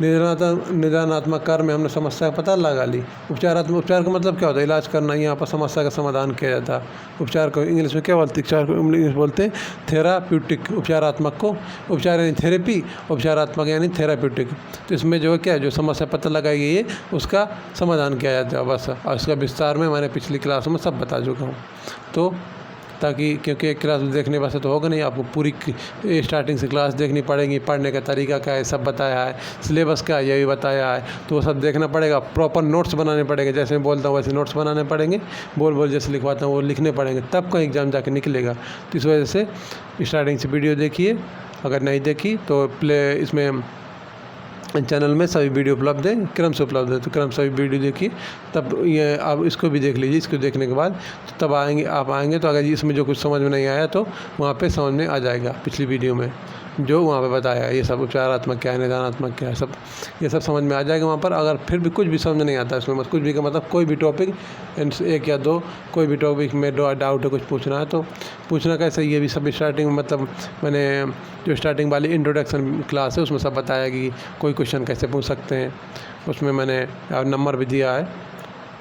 निदानात्मक कार्य में हमने समस्या का पता लगा ली। उपचार का मतलब क्या होता है? इलाज करना, यहाँ पर समस्या का समाधान किया जाता है। उपचार को इंग्लिश में क्या बोलते हैं? उपचार को इंग्लिश बोलते हैं थेराप्यूटिक। उपचारात्मक को उपचार यानी थेरेपी, उपचारात्मक यानी थेराप्यूटिक। तो इसमें जो है क्या है, जो समस्या पता लगाई गई है उसका समाधान किया जाता है बस। और इसका विस्तार में मैंने पिछली क्लास में सब बता चुका हूँ, तो ताकि क्योंकि एक क्लास देखने वैसे तो होगा नहीं, आपको पूरी स्टार्टिंग से क्लास देखनी पड़ेगी। पढ़ने का तरीका क्या है सब बताया है, सिलेबस क्या है ये भी बताया है, तो वो सब देखना पड़ेगा। प्रॉपर नोट्स बनाने पड़ेंगे, जैसे मैं बोलता हूँ वैसे नोट्स बनाने पड़ेंगे, बोल जैसे लिखवाता हूँ वो लिखने पड़ेंगे, तब कहीं एग्जाम जाके निकलेगा। तो इस वजह से स्टार्टिंग से वीडियो देखिए, अगर नहीं देखी तो इसमें चैनल में सभी वीडियो उपलब्ध है, क्रम से उपलब्ध है, तो क्रम से वीडियो देखिए, तब ये आप इसको भी देख लीजिए। इसको देखने के बाद तो तब आप आएंगे तो अगर इसमें जो कुछ समझ में नहीं आया तो वहाँ पे समझ में आ जाएगा। पिछली वीडियो में जो वहाँ पे बताया है ये सब, उपचारात्मक क्या है, निदानात्मक क्या है, सब ये सब समझ में आ जाएगा वहाँ पर। अगर फिर भी कुछ भी समझ नहीं आता इसमें, कुछ भी का मतलब कोई भी टॉपिक, एक या दो कोई भी टॉपिक में डाउट है, कुछ पूछना है तो पूछना कैसे, ये भी सब स्टार्टिंग में, मतलब मैंने जो स्टार्टिंग वाली इंट्रोडक्शन क्लास है उसमें सब बताया कि कोई क्वेश्चन कैसे पूछ सकते हैं। उसमें मैंने नंबर भी दिया है,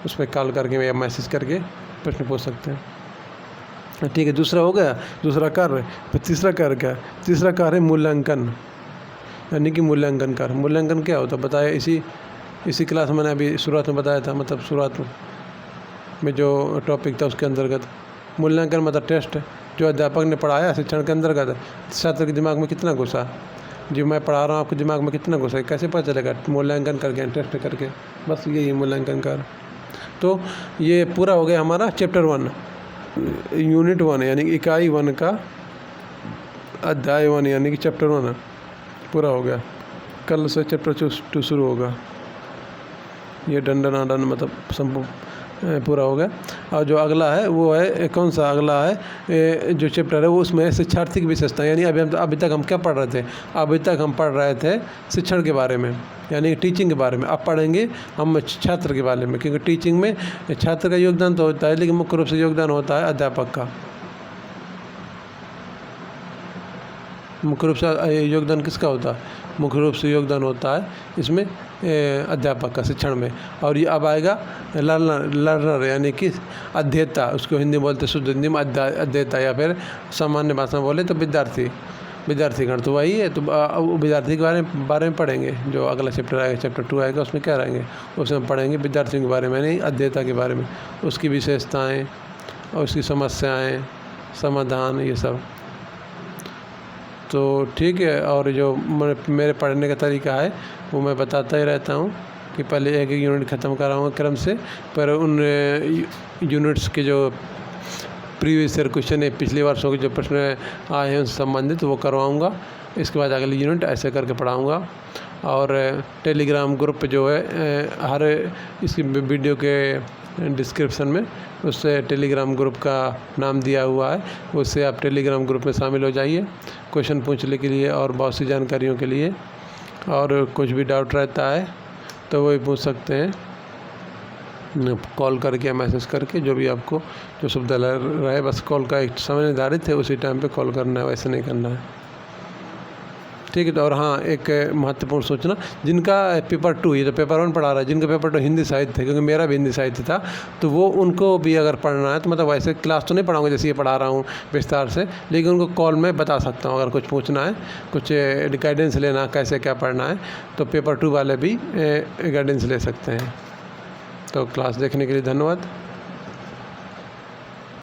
उस पर कॉल करके या मैसेज करके प्रश्न पूछ सकते हैं। ठीक है, दूसरा हो गया, दूसरा कार्य। फिर तीसरा कार्य क्या है? तीसरा कार्य है मूल्यांकन, यानी कि मूल्यांकन कार्य। मूल्यांकन क्या होता है बताया इसी क्लास में मैंने अभी शुरुआत में बताया था, मतलब शुरुआत में जो टॉपिक था उसके अंतर्गत। मूल्यांकन मतलब टेस्ट, जो अध्यापक ने पढ़ाया शिक्षण के अंतर्गत छात्र के दिमाग में कितना घुसा, जो मैं पढ़ा रहा हूँ आपके दिमाग में कितना घुसा है, कैसे पता चलेगा? मूल्यांकन करके, टेस्ट करके, बस यही मूल्यांकन कार्य। तो ये पूरा हो गया हमारा चैप्टर 1, यूनिट 1 यानी कि इकाई 1 का अध्याय 1 यानी कि चैप्टर 1 पूरा हो गया। कल से चैप्टर 2 शुरू होगा। ये दंडनादन मतलब संपूर्ण पूरा हो गया। और जो अगला है वो है, कौन सा अगला है जो चैप्टर है वो, उसमें शिक्षार्थी की विशेषता, यानी अभी तक हम क्या पढ़ रहे थे? अभी तक हम पढ़ रहे थे शिक्षण के बारे में, यानी टीचिंग के बारे में। अब पढ़ेंगे हम छात्र के बारे में, क्योंकि टीचिंग में छात्र का योगदान तो होता है, लेकिन मुख्य रूप से योगदान होता है अध्यापक का। मुख्य रूप से योगदान किसका होता है? मुख्य रूप से योगदान होता है इसमें अध्यापक का शिक्षण में। और ये अब आएगा लर्नर यानी कि अध्येता, उसको हिंदी बोलते शुद्ध हिंदी में अध्येता, या फिर सामान्य भाषा में बोले तो विद्यार्थीगण। तो वही है, तो विद्यार्थी के बारे में पढ़ेंगे। जो अगला चैप्टर आएगा, चैप्टर 2 आएगा, उसमें क्या रहेंगे? उसमें पढ़ेंगे विद्यार्थियों के बारे में, यानी अध्येता के बारे में, उसकी विशेषताएँ और उसकी समस्याएँ, समाधान, ये सब। तो ठीक है, और जो मेरे पढ़ने का तरीका है वो मैं बताता ही रहता हूँ कि पहले एक यूनिट ख़त्म कराऊँगा क्रम से, पर उन यूनिट्स के जो प्रीवियस ईयर क्वेश्चन है, पिछले वर्षों के जो प्रश्न आए हैं उनसे संबंधित वो करवाऊँगा। इसके बाद अगली यूनिट ऐसे करके पढ़ाऊँगा। और टेलीग्राम ग्रुप जो है हर इस वीडियो के डिस्क्रिप्शन में उससे टेलीग्राम ग्रुप का नाम दिया हुआ है, उससे आप टेलीग्राम ग्रुप में शामिल हो जाइए क्वेश्चन पूछने के लिए और बहुत सी जानकारियों के लिए। और कुछ भी डाउट रहता है तो वही पूछ सकते हैं, कॉल करके या मैसेज करके, जो भी आपको जो सुविधा रहे। बस कॉल का एक समय निर्धारित है, उसी टाइम पे कॉल करना है, वैसे नहीं करना है, ठीक है। तो और हाँ, एक महत्वपूर्ण सूचना, जिनका पेपर 2, ये तो पेपर 1 पढ़ा रहा है, जिनका पेपर 2 हिंदी साहित्य है, क्योंकि मेरा भी हिंदी साहित्य था, तो वो उनको भी अगर पढ़ना है तो मतलब वैसे क्लास तो नहीं पढ़ाऊँगा जैसे ये पढ़ा रहा हूँ विस्तार से, लेकिन उनको कॉल में बता सकता हूँ। अगर कुछ पूछना है, कुछ गाइडेंस लेना कैसे क्या पढ़ना है, तो पेपर 2 वाले भी गाइडेंस ले सकते हैं। तो क्लास देखने के लिए धन्यवाद।